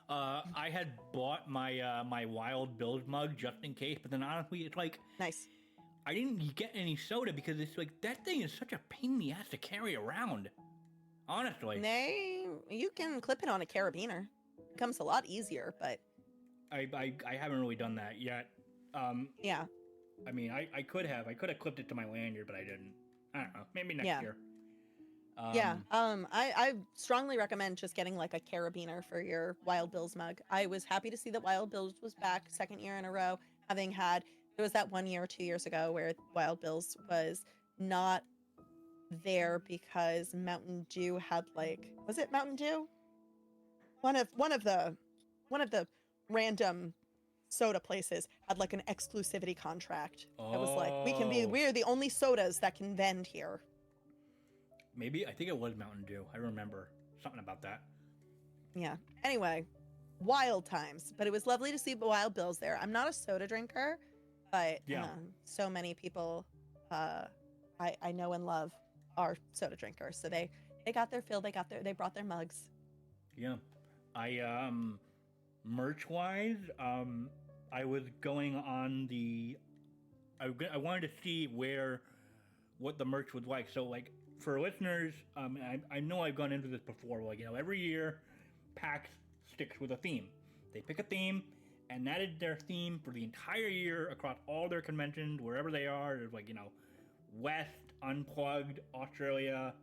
I had bought my my Wild Bills mug just in case, but then honestly, it's like nice. I didn't get any soda because it's like that thing is such a pain in the ass to carry around. Honestly. You can clip it on a carabiner. It becomes a lot easier, but I haven't really done that yet. Yeah. I mean, I could have clipped it to my lanyard, but I didn't. I don't know. Maybe next year. I strongly recommend just getting like a carabiner for your Wild Bills mug. I was happy to see that Wild Bills was back second year in a row, having had, there was that 1 year or 2 years ago where Wild Bills was not there because Mountain Dew had like, was it Mountain Dew? One of the random soda places had like an exclusivity contract. It was like, we're the only sodas that can vend here. Maybe, I think it was Mountain Dew. I remember something about that. Yeah. Anyway, wild times. But it was lovely to see Wild Bills there. I'm not a soda drinker, but so many people I know and love are soda drinkers. So they got their fill. They brought their mugs. Yeah. I merch wise, I was going on I wanted to see what the merch was like. So like for listeners, I know I've gone into this before. Like, every year PAX sticks with a theme. They pick a theme, and that is their theme for the entire year across all their conventions, wherever they are. There's like, West, Unplugged, Australia,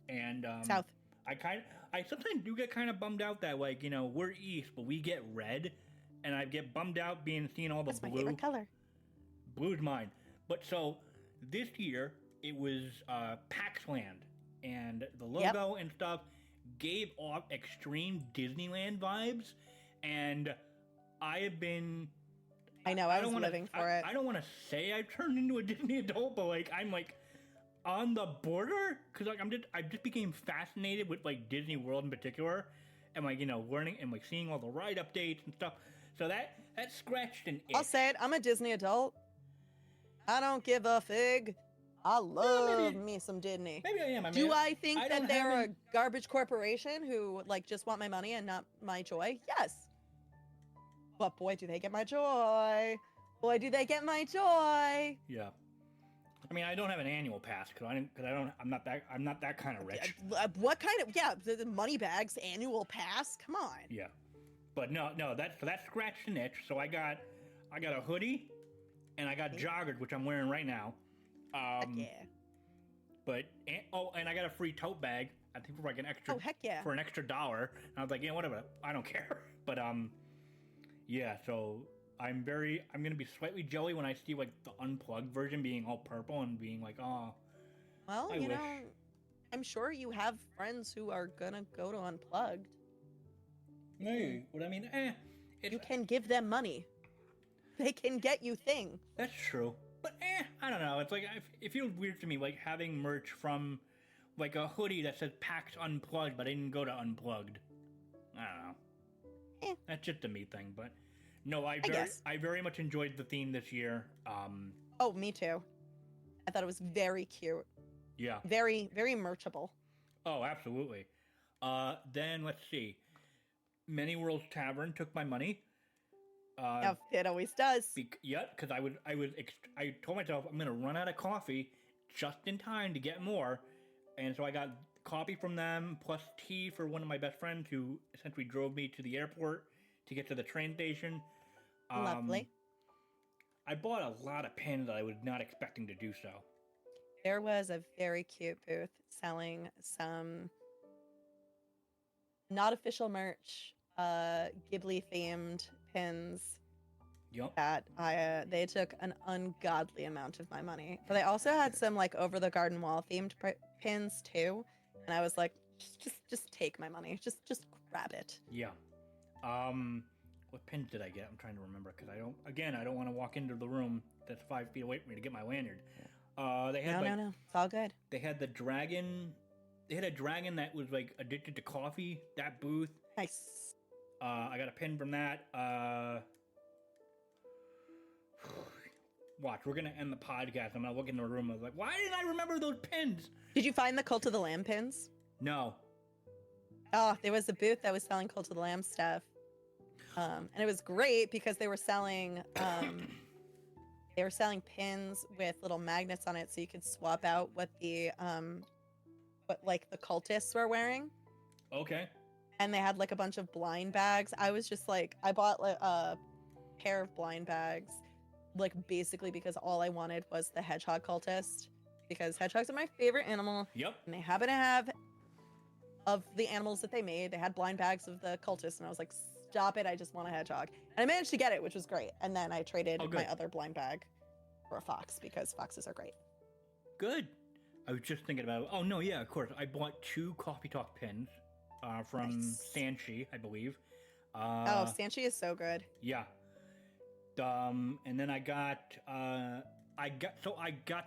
and South. I sometimes do get kind of bummed out that like, we're East, but we get red, and I get bummed out seeing all the That's blue. my favorite color. Blue's mine. But so this year it was PAX Land, and the logo and stuff gave off extreme Disneyland vibes, and I have been. I know. I was living for it. I don't want to say I've turned into a Disney adult, but like I'm like on the border because like I just became fascinated with like Disney World in particular, and like learning and like seeing all the ride updates and stuff. So that scratched an itch. I'll say it. I'm a Disney adult. I don't give a fig. I love me some Disney. Maybe I am. I mean, do I think that they're a garbage corporation who like just want my money and not my joy? Yes. But boy, do they get my joy. Boy, do they get my joy. Yeah. I mean, I don't have an annual pass because I'm not that kind of rich. What kind of the money bags annual pass? Come on. Yeah. But no, that scratched an itch. So I got a hoodie, and I got joggers, which I'm wearing right now. Yeah. But and I got a free tote bag. I think for like an extra. Oh heck yeah. For an extra $1, and I was like, whatever. I don't care. But yeah. So I'm gonna be slightly jelly when I see like the unplugged version being all purple and being like, oh. Well, you know, I'm sure you have friends who are gonna go to Unplugged. Hey, what I mean, you can give them money. They can get you things. That's true. But I don't know. It's like it feels weird to me, like having merch from like a hoodie that says PAX Unplugged, but I didn't go to Unplugged. I don't know. That's just a me thing, but no, I very much enjoyed the theme this year. Oh, me too. I thought it was very cute. Yeah. Very, very merchable. Oh, absolutely. Then let's see. Many Worlds Tavern took my money. It always does. Because I told myself I'm gonna run out of coffee just in time to get more, and so I got coffee from them plus tea for one of my best friends who essentially drove me to the airport to get to the train station. Lovely. I bought a lot of pins that I was not expecting to do so. There was a very cute booth selling some not official merch Ghibli themed pins Yep. that they took an ungodly amount of my money. But I also had some like over the garden wall themed pins too, and I was like, just take my money, just grab it. Yeah. What pins did I get? I'm trying to remember because I don't want to walk into the room that's 5 feet away from me to get my lanyard. They had no, it's all good. They had the dragon. They had a dragon that was like addicted to coffee. That booth. Nice. I got a pin from that. Watch, we're gonna end the podcast. I'm gonna look in the room. I was like, why didn't I remember those pins? Did you find the Cult of the Lamb pins? No. Oh, there was a booth that was selling Cult of the Lamb stuff. And it was great because they were selling pins with little magnets on it so you could swap out what the cultists were wearing. Okay. And they had like a bunch of blind bags. I was just like, I bought like a pair of blind bags, like basically because all I wanted was the hedgehog cultist, because hedgehogs are my favorite animal. Yep. And they happen to have, of the animals that they made, they had blind bags of the cultists, and I was like, stop it, I just want a hedgehog. And I managed to get it, which was great. And then I traded my other blind bag for a fox because foxes are great. Good. I was just thinking about it. Oh, no, yeah, of course. I bought 2 Coffee Talk pins from Sanchi, I believe. Sanchi is so good. Yeah. And then I got to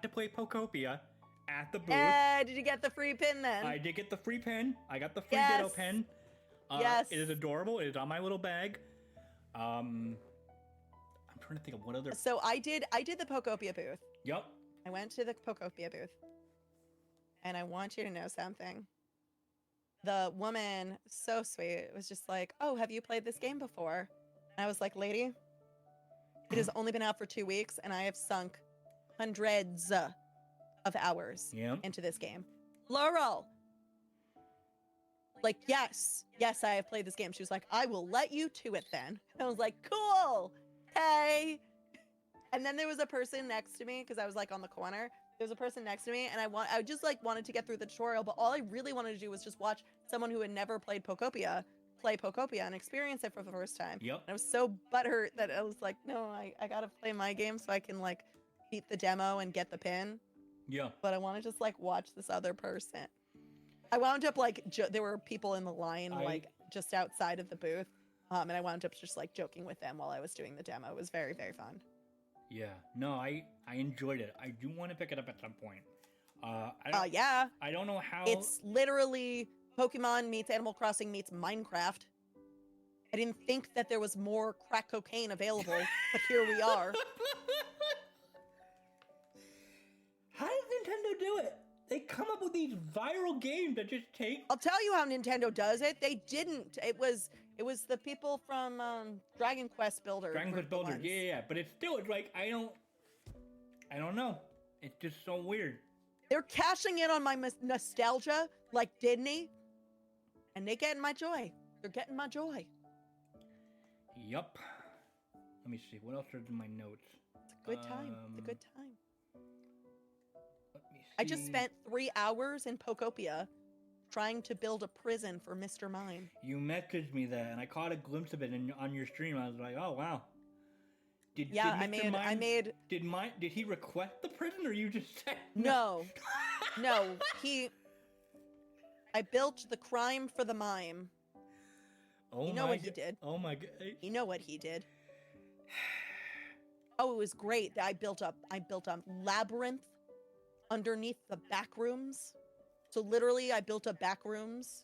play Pokopia at the booth. Did you get the free pin then? I did get the free pin. I got the free Ditto pin. Yes. It is adorable. It is on my little bag. I'm trying to think of what other. So I did the Pokopia booth. Yep. I went to the Pokopia booth. And I want you to know something. The woman, so sweet, was just like, oh, have you played this game before? And I was like, lady, it has only been out for 2 weeks, and I have sunk hundreds of hours into this game. Laurel! Like, yes, I have played this game. She was like, I will let you to it then. And I was like, cool, hey. And then there was a person next to me, because I was like on the corner. There was a person next to me, and I just like wanted to get through the tutorial, but all I really wanted to do was just watch someone who had never played Pokopia play Pokopia and experience it for the first time. Yep. And I was so butthurt that I was like, no, I gotta play my game so I can like beat the demo and get the pin. Yeah. But I want to just like watch this other person. I wound up like there were people in the line like just outside of the booth, and I wound up just like joking with them while I was doing the demo. It was very, very fun. Yeah. No, I enjoyed it. I do want to pick it up at some point. Yeah. I don't know how. It's literally Pokemon meets Animal Crossing meets Minecraft. I didn't think that there was more crack cocaine available, but here we are. How does Nintendo do it? They come up with these viral games that just take. I'll tell you how Nintendo does it. They didn't. It was the people from Dragon Quest Builder. Dragon Quest Builder, yeah. But it's like I don't know. It's just so weird. They're cashing in on my nostalgia like Disney, and they getting my joy. They're getting my joy. Yup. Let me see. What else are in my notes? It's a good time. It's a good time. Let me see. I just spent 3 hours in Pokopia trying to build a prison for Mr. Mime. You messaged me that, and I caught a glimpse of it on your stream. I was like, oh wow. Did he request the prison, or you just said no? No, I built the crime for the mime. Oh, you know what he did. Oh my god. You know what he did. Oh, it was great. I built a labyrinth underneath the back rooms. So literally I built a back rooms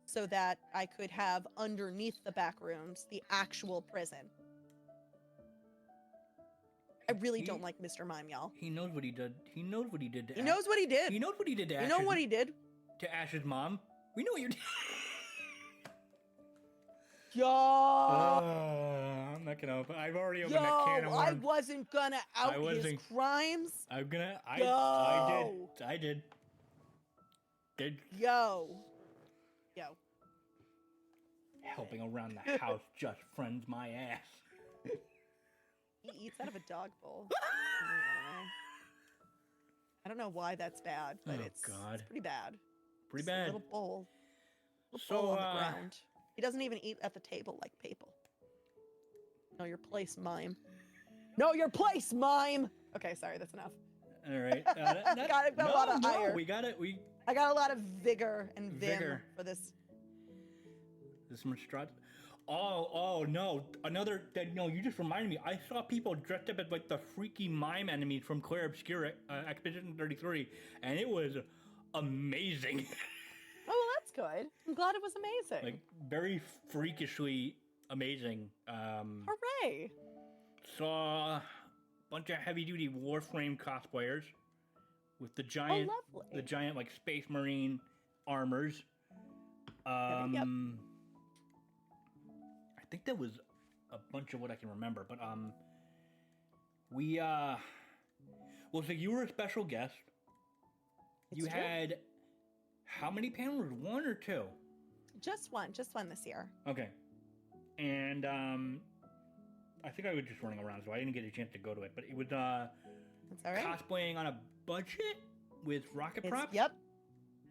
so that I could have underneath the back rooms the actual prison. I really don't like Mr. Mime, y'all. He knows what he did. He knows what he did to He knows what he did. He knows what he did to Ash's. You know what he did? To Ash's mom. We know what you did. Yo! I'm not gonna open. I've already opened that can of worms. I wasn't gonna out his crimes. I'm gonna. I did. Yo. Helping around the house just friends my ass. He eats out of a dog bowl. I don't know why that's bad, but it's pretty bad. Pretty bad. A little bowl on the ground. He doesn't even eat at the table like people. Know your place, mime. Know your place, mime. Okay, sorry, that's enough. All right. Got a lot of ire. We got it. I got a lot of vigor and vim for this. This much strut. Oh no! No, you just reminded me. I saw people dressed up as like the freaky mime enemies from Claire Obscura Expedition 33, and it was amazing. Oh, well, that's good. I'm glad it was amazing. Like very freakishly amazing. Hooray! Saw a bunch of heavy-duty Warframe cosplayers with the giant, like Space Marine armors. Yep. I think that was a bunch of what I can remember, but so you were a special guest. It's you true. had how many panels? One or two? Just one this year. Okay, and I think I was just running around, so I didn't get a chance to go to it. But it was That's all right. cosplaying on a budget with rocket props. Yep.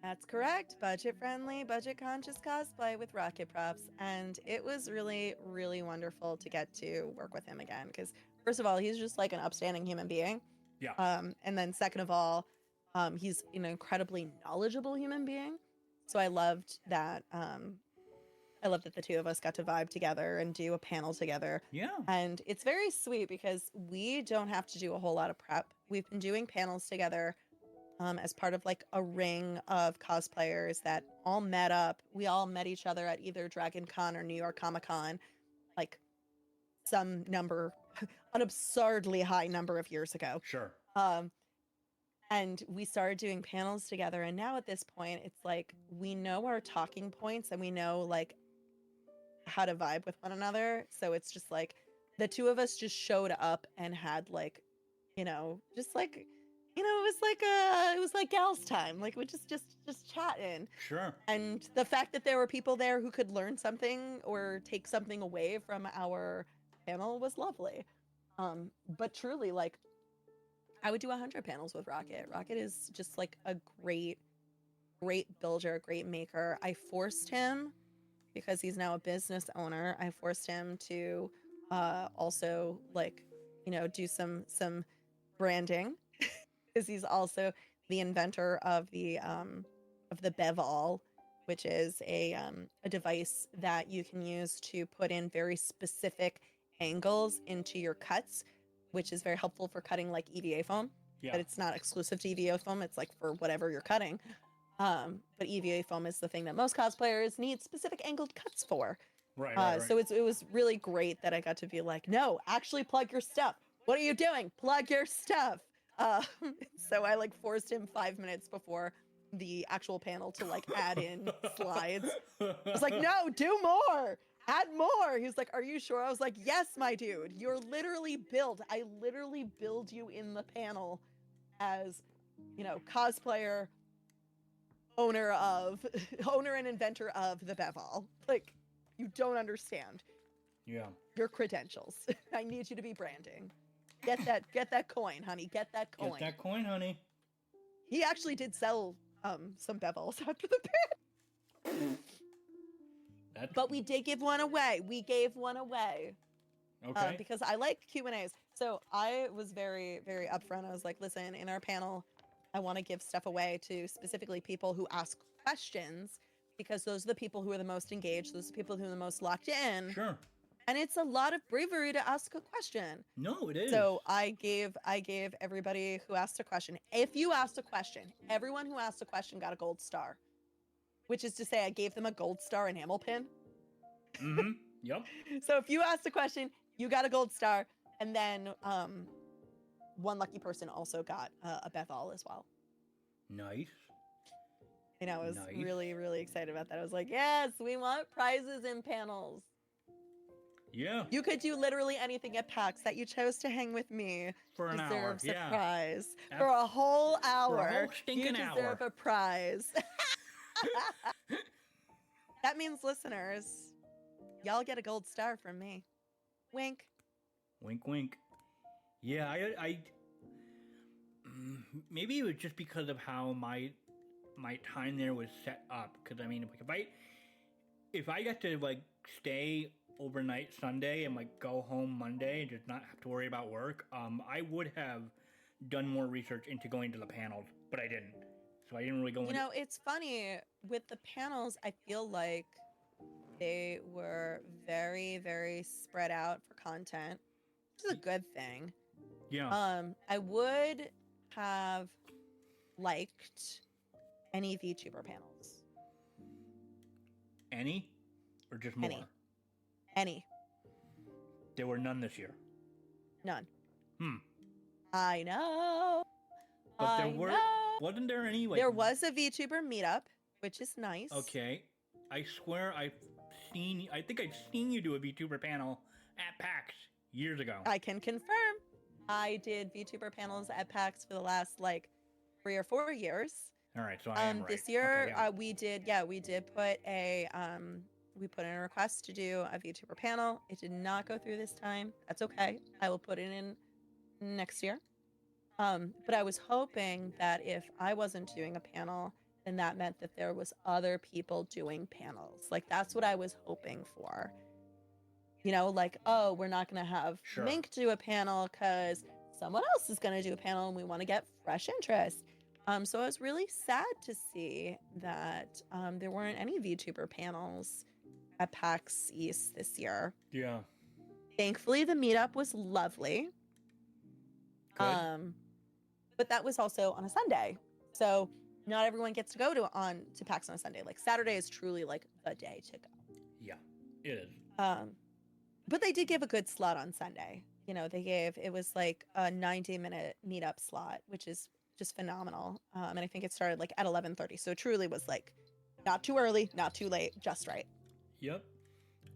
That's correct. Budget-friendly, budget-conscious cosplay with rocket props. And it was really, really wonderful to get to work with him again. Because, first of all, he's just like an upstanding human being. Yeah. And then second of all, he's an incredibly knowledgeable human being. So I loved that. I love that the two of us got to vibe together and do a panel together. Yeah. And it's very sweet because we don't have to do a whole lot of prep. We've been doing panels together as part of like a ring of cosplayers that all met up. We all met each other at either Dragon Con or New York Comic Con, like some number, an absurdly high number of years ago. Sure. And we started doing panels together. And now at this point, it's like we know our talking points and we know like how to vibe with one another. So it's just like the two of us just showed up and had like, just like, it was like gals time. Like we just chatting. Sure. And the fact that there were people there who could learn something or take something away from our panel was lovely. But truly, like, I would do 100 panels with Rocket. Rocket is just like a great builder, great maker. I forced him, because he's now a business owner, I forced him to also like, do some branding, because he's also the inventor of the Beval, which is a device that you can use to put in very specific angles into your cuts, which is very helpful for cutting like EVA foam. Yeah. But it's not exclusive to EVA foam. It's like for whatever you're cutting. But EVA foam is the thing that most cosplayers need specific angled cuts for. Right. So it was really great that I got to be like, no, actually plug your stuff. What are you doing? Plug your stuff. So I like forced him 5 minutes before the actual panel to like add in slides. I was like, no, do more. Add more. He was like, are you sure? I was like, yes, my dude. You're literally built. I literally build you in the panel as, cosplayer, owner and inventor of the Beval. Like, you don't understand. Yeah. Your credentials. I need you to be branding. Get that coin, honey. Get that coin. Get that coin, honey. He actually did sell some Bevals after the panel. But we did give one away. We gave one away. Okay. Because I like Q&As. So I was very, very upfront. I was like, listen, in our panel, I want to give stuff away to specifically people who ask questions, because those are the people who are the most engaged. Those are the people who are the most locked in. Sure. And it's a lot of bravery to ask a question. No, it is. So I gave everybody who asked a question. If you asked a question, everyone who asked a question got a gold star. Which is to say, I gave them a gold star enamel pin. Mm-hmm. Yep. So if you asked a question, you got a gold star. And then one lucky person also got a Beval as well. Nice. And I was really, really excited about that. I was like, yes, we want prizes in panels. Yeah. You could do literally anything at PAX that you chose to hang with me. For an hour. Deserves a Yeah. prize. For a whole hour. For a whole stinking hour. You deserve a prize. That means, listeners, y'all get a gold star from me. Wink. Wink, wink. Yeah, I maybe it was just because of how my time there was set up. Because I mean, if I get to like stay overnight Sunday and like go home Monday and just not have to worry about work, I would have done more research into going to the panels, but I didn't. So I didn't really go into... You know, it's funny with the panels. I feel like they were very, very spread out for content, which is a good thing. Yeah. I would have liked any VTuber panels. Any? Or just more? Any. There were none this year. None. Hmm. I know. But there were... Wasn't there any, like... There was a VTuber meetup, which is nice. Okay. I swear I think I've seen you do a VTuber panel at PAX years ago. I can confirm. I did VTuber panels at PAX for the last, like, 3 or 4 years. All right, so I am right. This year, okay, we did put we put in a request to do a VTuber panel. It did not go through this time. That's okay. I will put it in next year. But I was hoping that if I wasn't doing a panel, then that meant that there was other people doing panels. Like, that's what I was hoping for. You know, like, oh, we're not going to have Mink do a panel because someone else is going to do a panel and we want to get fresh interest. So I was really sad to see that there weren't any VTuber panels at PAX East this year. Yeah. Thankfully, the meetup was lovely. Good. But that was also on a Sunday. So not everyone gets to go to PAX on a Sunday. Like, Saturday is truly like the day to go. Yeah, it is. But they did give a good slot on Sunday. You know, it was like a 90-minute meetup slot, which is just phenomenal. And I think it started like at 11:30. So it truly was like not too early, not too late, just right. Yep.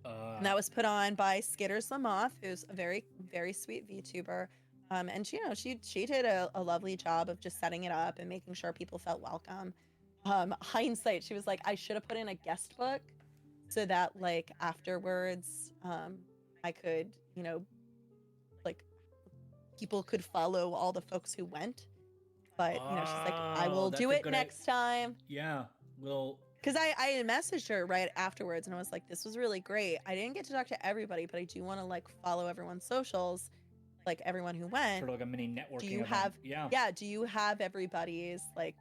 And that was put on by Skitters the Moth, who's a very, very sweet VTuber. And she, you know, she did a lovely job of just setting it up and making sure people felt welcome. Hindsight, she was like, I should have put in a guest book so that like afterwards, I could, you know, like people could follow all the folks who went. But, you know, she's like, I will do it next time. Yeah, well... Because I messaged her right afterwards and I was like, this was really great. I didn't get to talk to everybody, but I do want to like follow everyone's socials, like everyone who went. Sort of like a mini networking Do you event. have, yeah, do you have everybody's like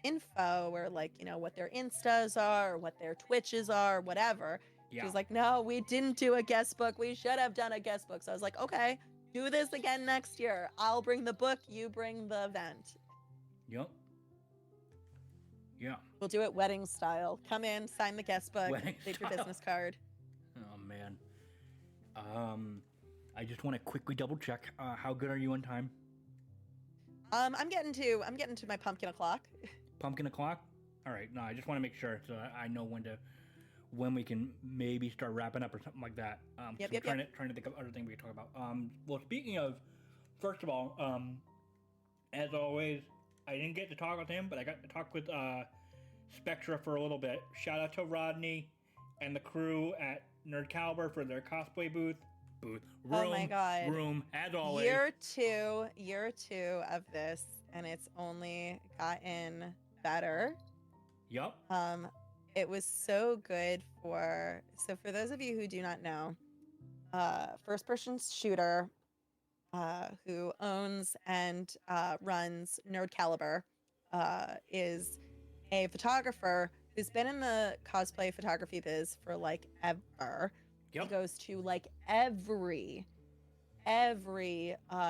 info or like, you know, what their Instas are, or what their Twitches are, whatever. Yeah. She was like, no, we didn't do a guest book. We should have done a guest book. So I was like, okay, do this again next year. I'll bring the book, you bring the event. Yep. Yeah. We'll do it wedding style. Come in, sign the guest book, leave your business card. Oh man. I just want to quickly double check. How good are you on time? I'm getting to my pumpkin o'clock. Pumpkin o'clock? All right. No, I just want to make sure so I know when we can maybe start wrapping up or something like that. Trying to think of other things we can talk about. Well, speaking of, first of all, as always, I didn't get to talk with him, but I got to talk with Spectra for a little bit. Shout out to Rodney and the crew at Nerd Caliber for their cosplay room, oh my God. Room, as always. Year two of this, and it's only gotten better. Yup. It was so good for those of you who do not know, FirstPersonShooter, who owns and runs Nerd Caliber, is a photographer who's been in the cosplay photography biz for like ever. Yep. He goes to like every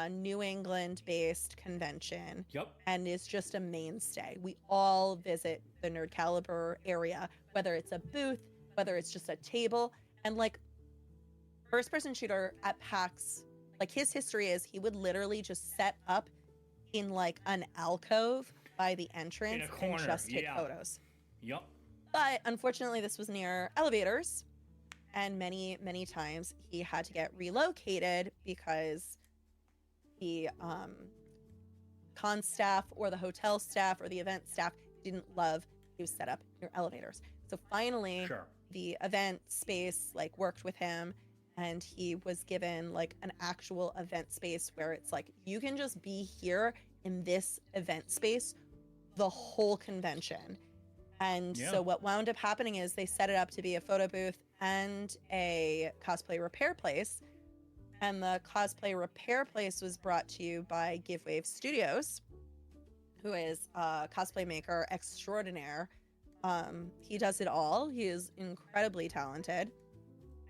New England based convention. Yep. And is just a mainstay. We all visit the Nerd Caliber area, whether it's a booth, whether it's just a table. And like FirstPersonShooter at PAX, like his history is he would literally just set up in like an alcove by the entrance and just take photos. Yep. But unfortunately, this was near elevators. And many, many times he had to get relocated because the con staff or the hotel staff or the event staff didn't love he was set up near elevators. So finally, the event space like worked with him, and he was given like an actual event space where it's like you can just be here in this event space the whole convention. And Yeah. so what wound up happening is they set it up to be a photo booth and a cosplay repair place. And the cosplay repair place was brought to you by GiveWave Studios, who is a cosplay maker extraordinaire. He does it all. He is incredibly talented.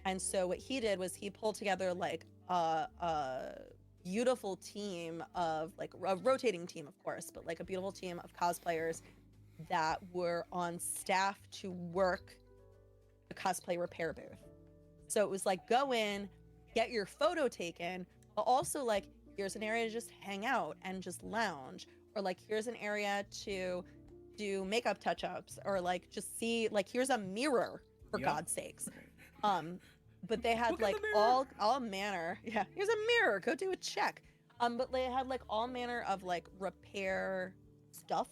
And so what he did was he pulled together like a beautiful team of like a rotating team, of course, but like a beautiful team of cosplayers that were on staff to work the cosplay repair booth. So it was like go in, get your photo taken, but also like here's an area to just hang out and just lounge, or like here's an area to do makeup touch-ups, or like just see like here's a mirror for God's sakes. But they had like all manner. Yeah, here's a mirror. Go do a check. But they had like all manner of like repair stuff.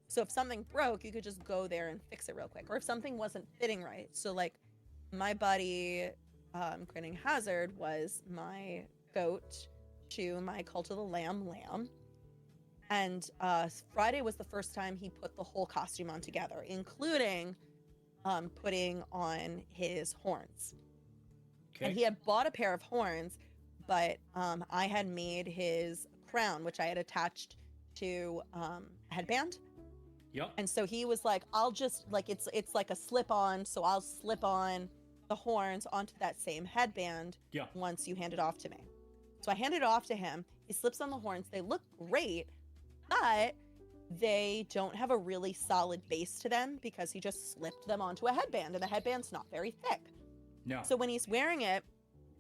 So if something broke, you could just go there and fix it real quick. Or if something wasn't fitting right. So like my buddy, Grinning Hazard, was my goat to my Cult of the Lamb. And Friday was the first time he put the whole costume on together, including putting on his horns. Okay. And he had bought a pair of horns, but I had made his crown, which I had attached to a headband. Yep. And so he was like, I'll just like it's like a slip on, so I'll slip on the horns onto that same headband once you hand it off to me. So I handed it off to him. He slips on the horns. They look great, but they don't have a really solid base to them because he just slipped them onto a headband, and the headband's not very thick. No. So when he's wearing it,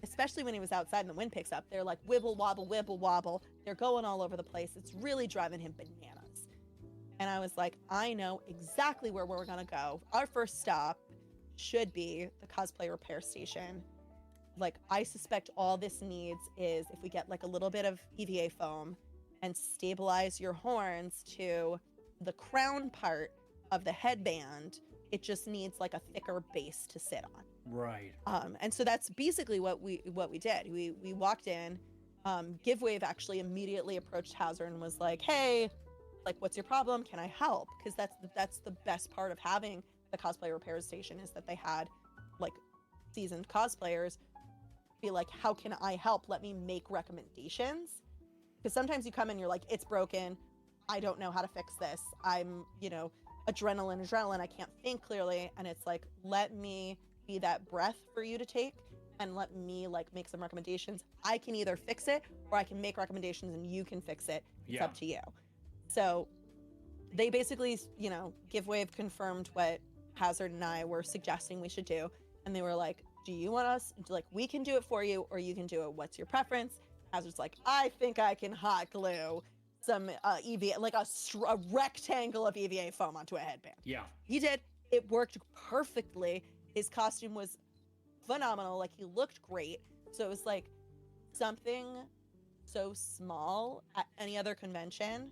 especially when he was outside and the wind picks up, they're like wibble wobble. They're going all over the place. It's really driving him bananas. And I was like, I know exactly where we're going to go. Our first stop should be the cosplay repair station. Like, I suspect all this needs is if we get like a little bit of EVA foam and stabilize your horns to the crown part of the headband, it just needs like a thicker base to sit on. Right. And so that's basically what we did. We walked in. GiveWave actually immediately approached Hazard and was like, "Hey, like, what's your problem? Can I help?" Because that's the best part of having the cosplay repair station, is that they had like seasoned cosplayers be like, "How can I help? Let me make recommendations." Because sometimes you come in, you're like, "It's broken. I don't know how to fix this. I'm, adrenaline. I can't think clearly." And it's like, let me be that breath for you to take and let me like make some recommendations. I can either fix it or I can make recommendations and you can fix it. It's up to you. So they basically, GiveWave confirmed what Hazard and I were suggesting we should do. And they were like, do you want us, like, we can do it for you or you can do it. What's your preference? Hazard's like, I think I can hot glue some EVA, like a rectangle of EVA foam onto a headband. Yeah. He did. It worked perfectly. His costume was phenomenal. Like, he looked great. So it was like something so small at any other convention,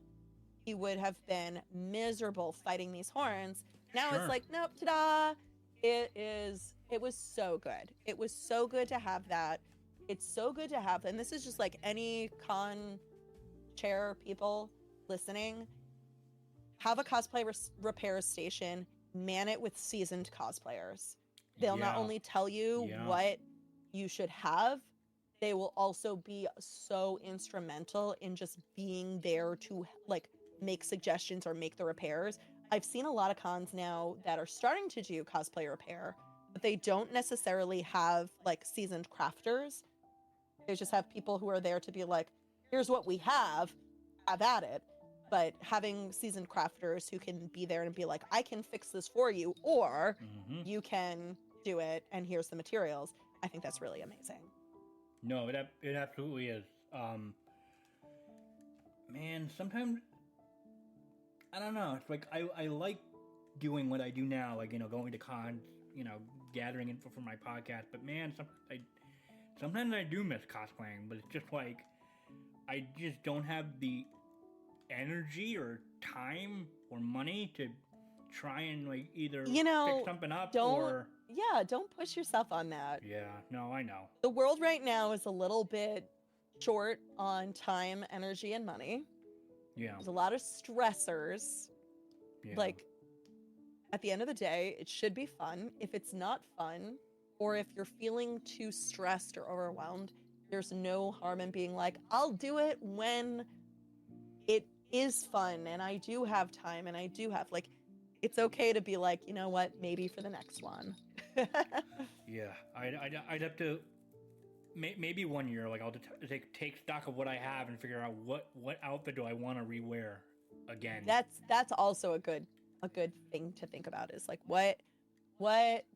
he would have been miserable fighting these horns. Now It's like, nope, ta-da. It was so good. It was so good to have that. It's so good to have, and this is just like any con chair people listening, have a cosplay repair station, man it with seasoned cosplayers. They'll not only tell you what you should have, they will also be so instrumental in just being there to like make suggestions or make the repairs. I've seen a lot of cons now that are starting to do cosplay repair, but they don't necessarily have like seasoned crafters. They just have people who are there to be like, here's what we have at it. But having seasoned crafters who can be there and be like, I can fix this for you, or you can do it and here's the materials. I think that's really amazing. No, it absolutely is. Man, sometimes, I don't know. It's like, I like doing what I do now, like, going to cons, gathering info for my podcast. But man, sometimes I do miss cosplaying, but it's just like, I just don't have the energy or time or money to try and like either fix something up or... Yeah, don't push yourself on that. Yeah, no, I know. The world right now is a little bit short on time, energy, and money. Yeah. There's a lot of stressors. Yeah. Like, at the end of the day, it should be fun. If it's not fun, or if you're feeling too stressed or overwhelmed, there's no harm in being like, I'll do it when it is fun and I do have time and I do have, like, it's okay to be like, you know what, maybe for the next one. Yeah, I'd have to, maybe one year, like, I'll take stock of what I have and figure out what outfit do I want to rewear again. That's also a good thing to think about, is like, what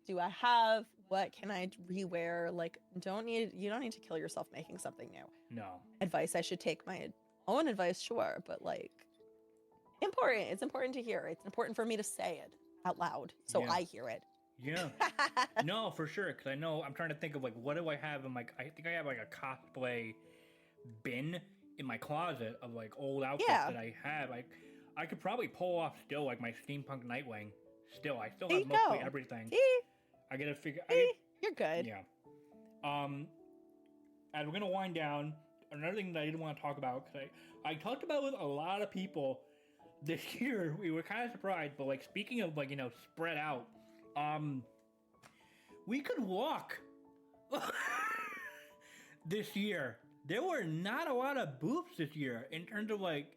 do I have? What can I rewear? Like, you don't need to kill yourself making something new. No. Advice, I should take my own advice, sure, but like, it's important to hear. It's important for me to say it out loud so I hear it. Yeah. No, for sure, because I know, I'm trying to think of, like, what do I have in my, I think I have, like, a cosplay bin in my closet of, like, old outfits that I have. I could probably pull off still, like, my steampunk Nightwing. I still have mostly everything. See? I gotta figure. You're good. Yeah. As we're gonna wind down, another thing that I didn't want to talk about, because I talked about with a lot of people this year. We were kind of surprised, but, like, speaking of, like, spread out, we could walk this year. There were not a lot of booths this year in terms of, like,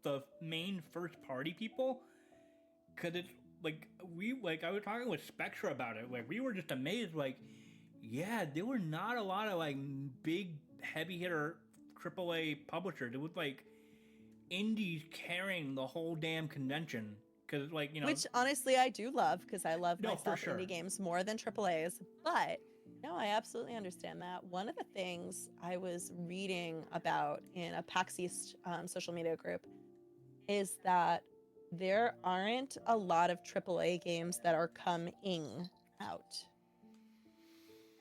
the main first party people, because it's like, I was talking with Spectra about it. Like, we were just amazed. Like, yeah, there were not a lot of, like, big heavy hitter AAA publishers. It was like indies carrying the whole damn convention. Because, like, which honestly I do love, because I love myself sure. Indie games more than AAAs. But no, I absolutely understand that. One of the things I was reading about in a PAX East social media group is that there aren't a lot of AAA games that are coming out,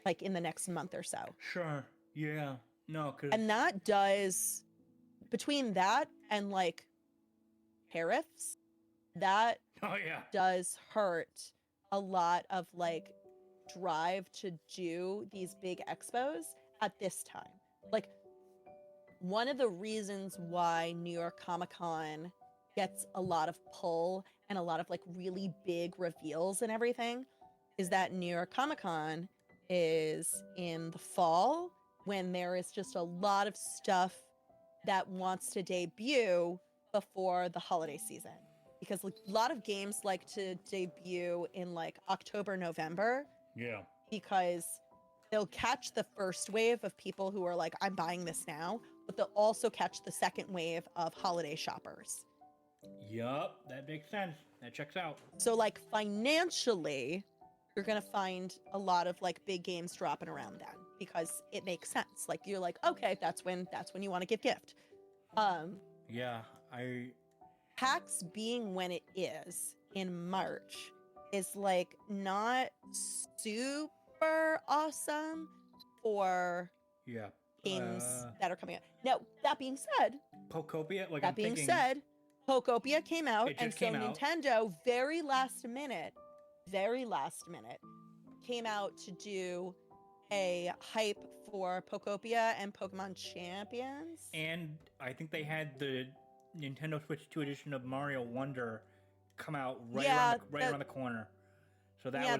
like, in the next month or so. Sure. Yeah. No, and that does, between that and, like, tariffs, that does hurt a lot of, like, drive to do these big expos at this time. Like, one of the reasons why New York Comic Con gets a lot of pull and a lot of, like, really big reveals and everything is that New York Comic Con is in the fall, when there is just a lot of stuff that wants to debut before the holiday season. Because, like, a lot of games like to debut in, like, October, November. Yeah. Because they'll catch the first wave of people who are like, I'm buying this now, but they'll also catch the second wave of holiday shoppers. Yup, that makes sense. That checks out. So, like, financially, you're going to find a lot of, like, big games dropping around then, because it makes sense. Like, you're like, okay, that's when you want to give gift. Yeah, PAX being when it is in March is, like, not super awesome for games that are coming out. Now, that being said, Pokopia, like, Pokopia came out, and so Nintendo very last minute came out to do a hype for Pokopia and Pokemon Champions. And I think they had the Nintendo Switch 2 edition of Mario Wonder come out around the corner. So that was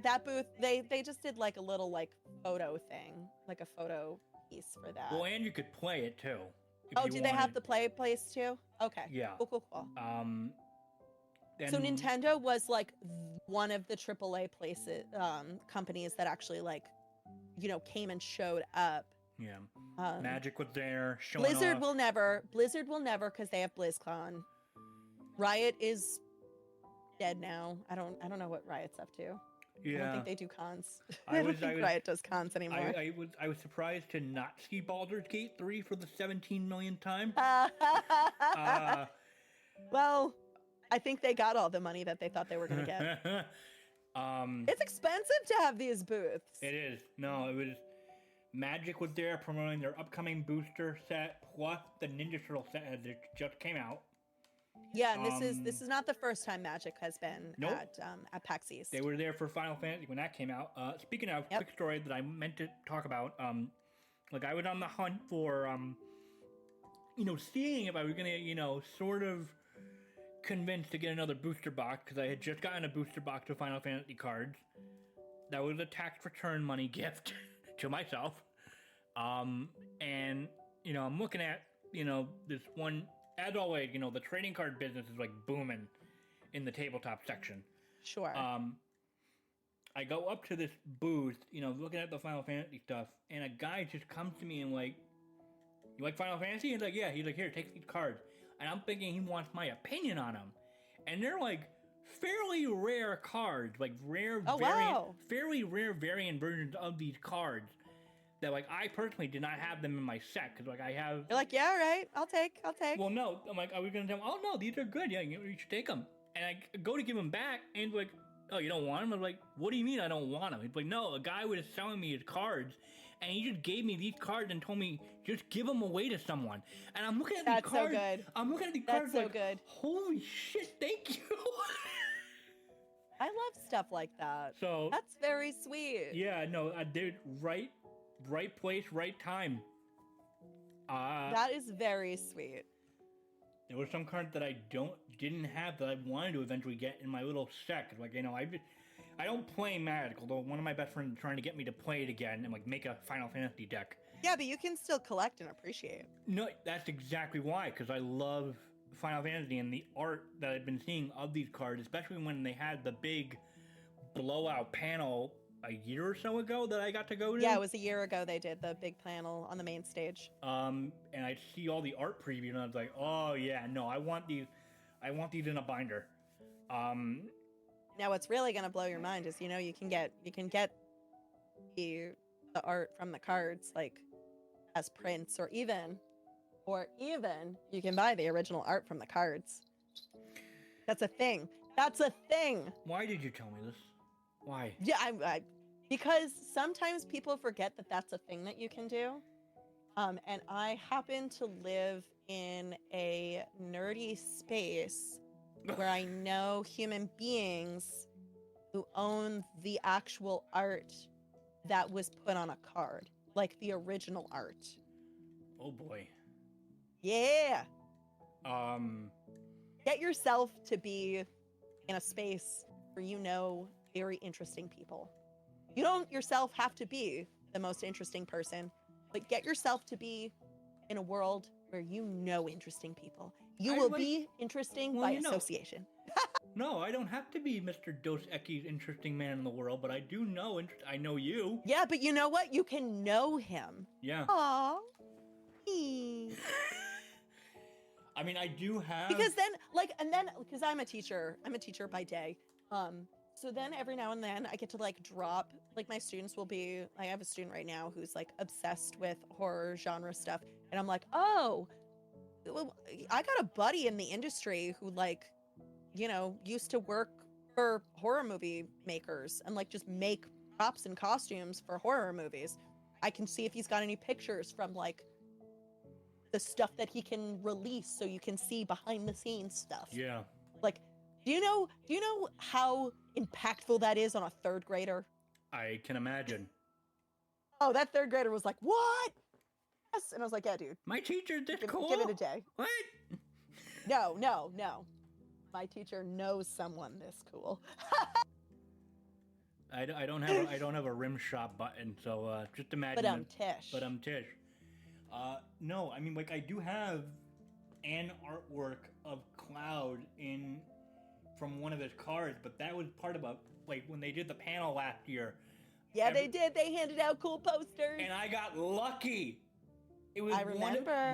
that booth, they just did, like, a little, like, photo thing, like a photo piece for that. Well, and you could play it too. Do they have the play place too? Okay. Yeah. Cool. So Nintendo was, like, one of the AAA places, companies that actually, like, came and showed up. Yeah. Magic was there. Blizzard will never, because they have BlizzCon. Riot is dead now. I don't know what Riot's up to. Yeah. I don't think they do cons. I don't think Riot does cons anymore. I was surprised to not see Baldur's Gate 3 for the 17 millionth time. Well, I think they got all the money that they thought they were going to get. It's expensive to have these booths. It is. No, it was... Magic was there promoting their upcoming booster set, plus the Ninja Turtle set that just came out. Yeah, and this is not the first time Magic has been at PAX East. They were there for Final Fantasy when that came out. Speaking of, quick story that I meant to talk about. Like, I was on the hunt for, seeing if I was gonna, sort of convinced to get another booster box because I had just gotten a booster box of Final Fantasy cards. That was a tax return money gift to myself. And, you know, I'm looking at, you know, this one, as always, you know, the trading card business is like booming in the tabletop section. Sure. I go up to this booth, you know, looking at the Final Fantasy stuff, and a guy just comes to me and like, you like Final Fantasy? He's like, yeah. He's like, here, take these cards. And I'm thinking he wants my opinion on them. And they're like fairly rare cards, like rare fairly rare variant versions of these cards that like I personally did not have them in my set because like I have. You're like, yeah, all right, I'll take. Well, no, I'm like, are we gonna tell him? Oh no, these are good. Yeah, you should take them. And I go to give them back, and he's like, oh, you don't want them? I'm like, what do you mean I don't want them? He's like, no, a guy was selling me his cards, and he just gave me these cards and told me just give them away to someone. And I'm looking at these cards. That's so good. I'm looking at these cards so like, good. Holy shit, thank you. I love stuff like that. So that's very sweet. Yeah, no, dude, right place, right time. That is very sweet. There were some cards that I didn't have that I wanted to eventually get in my little set. Like, you know, I don't play Magic, although one of my best friends is trying to get me to play it again and like make a Final Fantasy deck. Yeah, but you can still collect and appreciate. No, that's exactly why, because I love Final Fantasy and the art that I've been seeing of these cards, especially when they had the big blowout panel a year or so ago that I got to go to. Yeah, it was a year ago they did the big panel on the main stage. And I see all the art preview and I was like, oh yeah, no, I want these in a binder. Now what's really gonna blow your mind is, you know, you can get the art from the cards like as prints, or even you can buy the original art from the cards. That's a thing. Why did you tell me this? Why? Yeah, I because sometimes people forget that that's a thing that you can do. And I happen to live in a nerdy space where I know human beings who own the actual art that was put on a card, like the original art. Oh boy. Yeah. Get yourself to be in a space where you know very interesting people. You don't yourself have to be the most interesting person, but get yourself to be in a world where you know interesting people. You will be interesting by association. No, I don't have to be Mr. Dos Equis interesting man in the world, but I do know I know you. Yeah, but you know what? You can know him. Yeah. Aww. I mean, I do have... Because then, because I'm a teacher by day. So then every now and then I get to like drop, like my students will be, I have a student right now who's like obsessed with horror genre stuff. And I'm like, oh, I got a buddy in the industry who like, you know, used to work for horror movie makers and like just make props and costumes for horror movies. I can see if he's got any pictures from like the stuff that he can release so you can see behind the scenes stuff. Yeah. Like, do you know how impactful that is on a third grader? I can imagine. Oh, that third grader was like, what? Yes. And I was like, yeah, dude. My teacher's this cool. Give it a day. What? No. My teacher knows someone this cool. I don't have a rim shot button, so just imagine. But I'm Tish. No, I mean, like, I do have an artwork of Cloud from one of his cards, but that was part of like when they did the panel last year. Yeah, they did. They handed out cool posters. And I got lucky. It was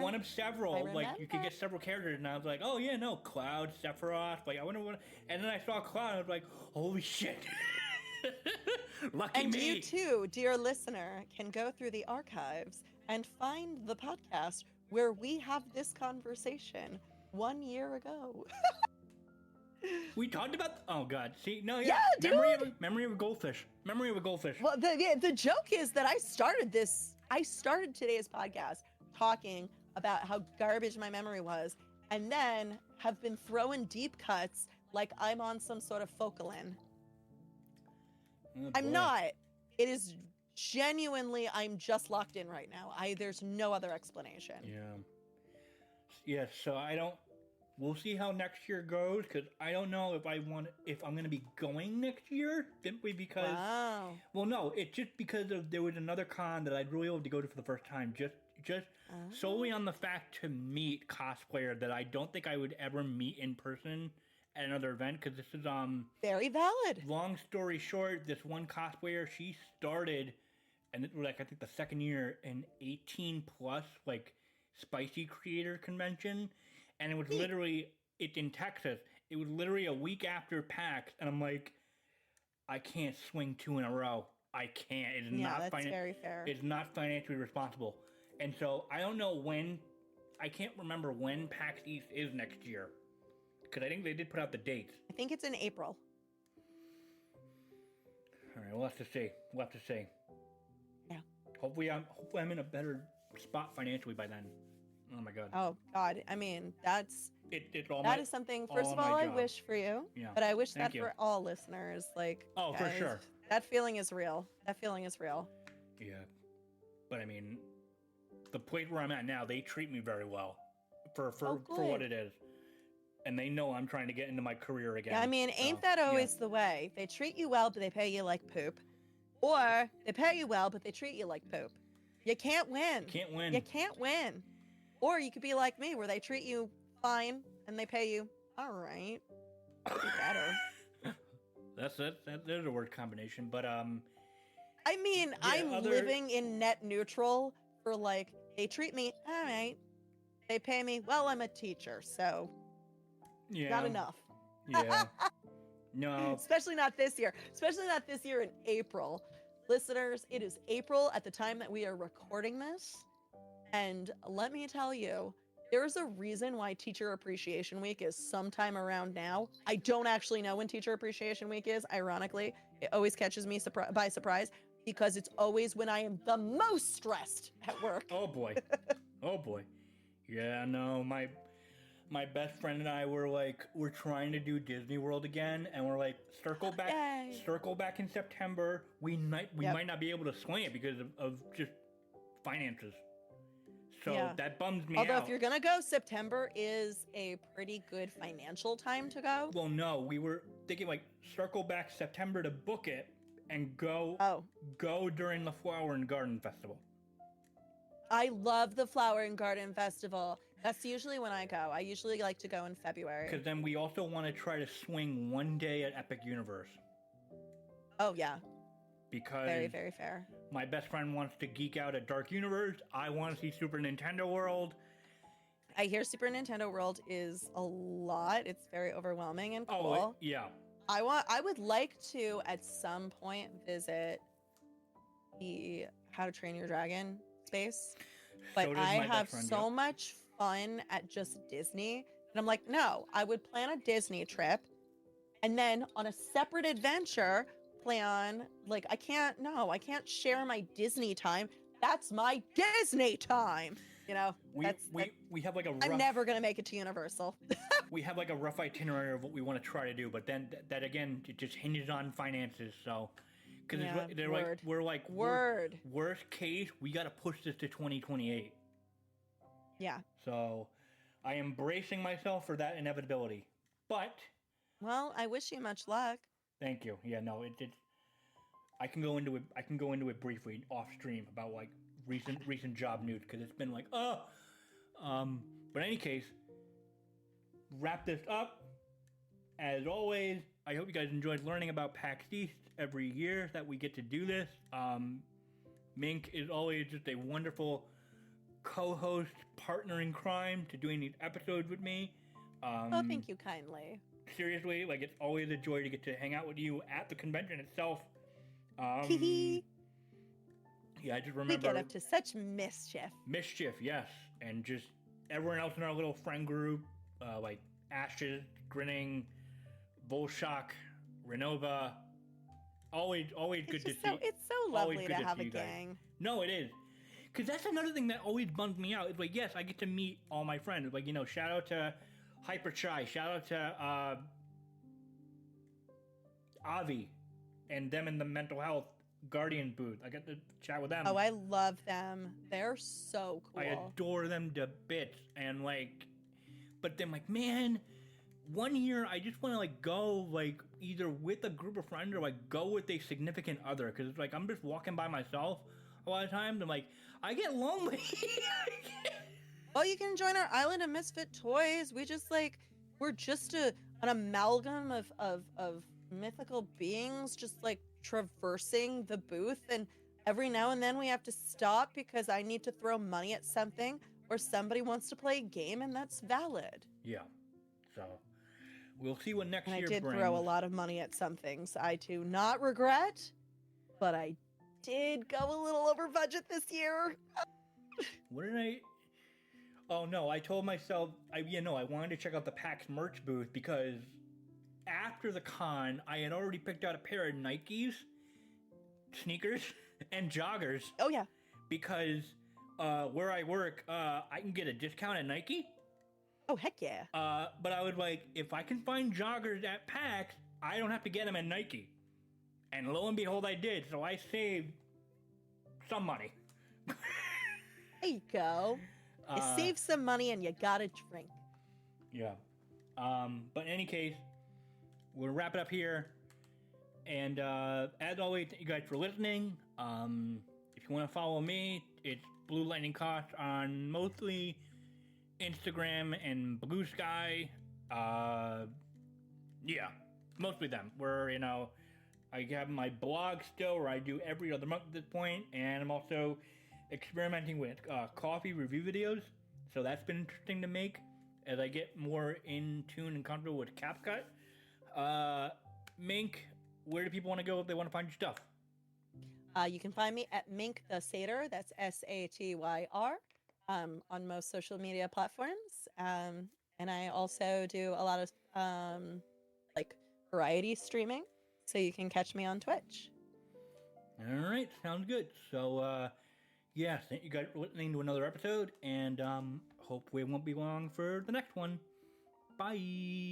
one of several. Like, you could get several characters, and I was like, oh yeah, no, Cloud, Sephiroth. Like, I wonder what. And then I saw Cloud, and I was like, holy shit. Lucky and me. You too, dear listener, can go through the archives and find the podcast where we have this conversation 1 year ago. We talked about. Oh God! See, no, yeah, dude. Memory of a goldfish. Memory of a goldfish. Well, the joke is that I started today's podcast talking about how garbage my memory was, and then have been throwing deep cuts like I'm on some sort of Focalin. Oh, I'm not. It is genuinely, I'm just locked in right now. There's no other explanation. Yeah. Yeah. So I don't. we'll see how next year goes, because I don't know if I'm going to be going next year, simply because... Wow. Well, no, it's just because there was another con that I'd really love to go to for the first time, just solely on the fact to meet cosplayer that I don't think I would ever meet in person at another event, because this is, Very valid. long story short, this one cosplayer, she started, and it was like, I think the second year, an 18 plus, like, spicy creator convention, and it was literally, it's in Texas, it was literally a week after PAX, and I'm like, I can't swing 2 in a row. I can't. It is that's very fair. It's not financially responsible. And so I don't know when, I can't remember when PAX East is next year. Because I think they did put out the dates. I think it's in April. All right, we'll have to see. Yeah. Hopefully I'm in a better spot financially by then. Oh my god. Oh God. I mean, that's that is something. First of all, I wish for you. Yeah. But I wish Thank that you. for all listeners. Like, Oh, guys, for sure. That feeling is real. Yeah. But I mean, the place where I'm at now, they treat me very well for what it is. And they know I'm trying to get into my career again. Yeah, I mean, ain't that always the way? They treat you well, but they pay you like poop. Or they pay you well, but they treat you like poop. You can't win. You can't win. Or you could be like me, where they treat you fine and they pay you all right. Could be better. There's a word combination, but I mean, I'm living in net neutral for like, they treat me all right. They pay me, well, I'm a teacher, so not enough. Yeah. No. Especially not this year. Especially not this year in April. Listeners, it is April at the time that we are recording this. And let me tell you, there's a reason why Teacher Appreciation Week is sometime around now. I don't actually know when Teacher Appreciation Week is, ironically. It always catches me by surprise because it's always when I am the most stressed at work. Oh boy. Oh boy. Yeah, no, my best friend and I we're trying to do Disney World again, and we're like, circle back in September. We might not be able to swing it because of just finances. So that bums me out. Although if you're gonna go, September is a pretty good financial time to go. Well, no, we were thinking like circle back September to book it and go during the Flower and Garden Festival. I love the Flower and Garden Festival. That's usually when I go. I usually like to go in February. Because then we also want to try to swing one day at Epic Universe. Oh, yeah. Because very, very fair. My best friend wants to geek out at Dark Universe. I want to see Super Nintendo World. I hear Super Nintendo World is a lot. It's very overwhelming and cool. Oh, yeah. I would like to, at some point, visit the How to Train Your Dragon space. But I have so much fun at just Disney. And I'm like, no, I would plan a Disney trip. And then on a separate adventure, plan, like, I can't share my Disney time. That's my Disney time. You know, we have like a rough... I'm never going to make it to Universal. We have like a rough itinerary of what we want to try to do. But then that again, it just hinges on finances. So... Because we're like, worst case, we got to push this to 2028. Yeah. So I am bracing myself for that inevitability. But... Well, I wish you much luck. Thank you. Yeah, no, I can go into it briefly off stream about like recent job news, because it's been like, but in any case, wrap this up. As always, I hope you guys enjoyed learning about PAX East every year that we get to do this. Mink is always just a wonderful co-host, partner in crime to doing these episodes with me. Oh, thank you kindly. Seriously, like, it's always a joy to get to hang out with you at the convention itself. Yeah, I just remember... We get up to such mischief. Mischief, yes. And just everyone else in our little friend group, like Ashes, Grinning, Volshock, Renova. Always good to see. It's so lovely to have a gang. No, it is. Because that's another thing that always bums me out. It's like, yes, I get to meet all my friends. Like, you know, shout out to Hyper Chai, shout out to Avi, and them in the mental health Guardian booth. I got to chat with them. Oh, I love them. They're so cool. I adore them to bits. And like But then, like, man, one year I just want to like go like either with a group of friends or like go with a significant other because it's like I'm just walking by myself a lot of times. I'm like, I get lonely. Well, you can join our Island of Misfit Toys. We're just an amalgam of mythical beings just like traversing the booth. And every now and then we have to stop because I need to throw money at something or somebody wants to play a game, and that's valid. Yeah. So we'll see what next And I year did brings. throw a lot of money at some things I do not regret, but I did go a little over budget this year. What did I? Oh no! I told myself I wanted to check out the PAX merch booth because after the con I had already picked out a pair of Nikes, sneakers, and joggers. Oh yeah. Because where I work, I can get a discount at Nike. Oh heck yeah. But I would like if I can find joggers at PAX, I don't have to get them at Nike. And lo and behold, I did. So I saved some money. There you go. You save some money and you got a drink. Yeah. But in any case, we'll wrap it up here. And as always, thank you guys for listening. If you want to follow me, it's Blue Lightning Cost on mostly Instagram and Blue Sky. Yeah, mostly them. Where, I have my blog still where I do every other month at this point, and I'm also experimenting with coffee review videos. So that's been interesting to make as I get more in tune and comfortable with CapCut. Mink, where do people want to go if they want to find your stuff? You can find me at Mink the Satyr. That's SATYR on most social media platforms. And I also do a lot of like variety streaming, so you can catch me on Twitch. All right, sounds good. So, yeah, thank you guys for listening to another episode, and hope we won't be long for the next one. Bye.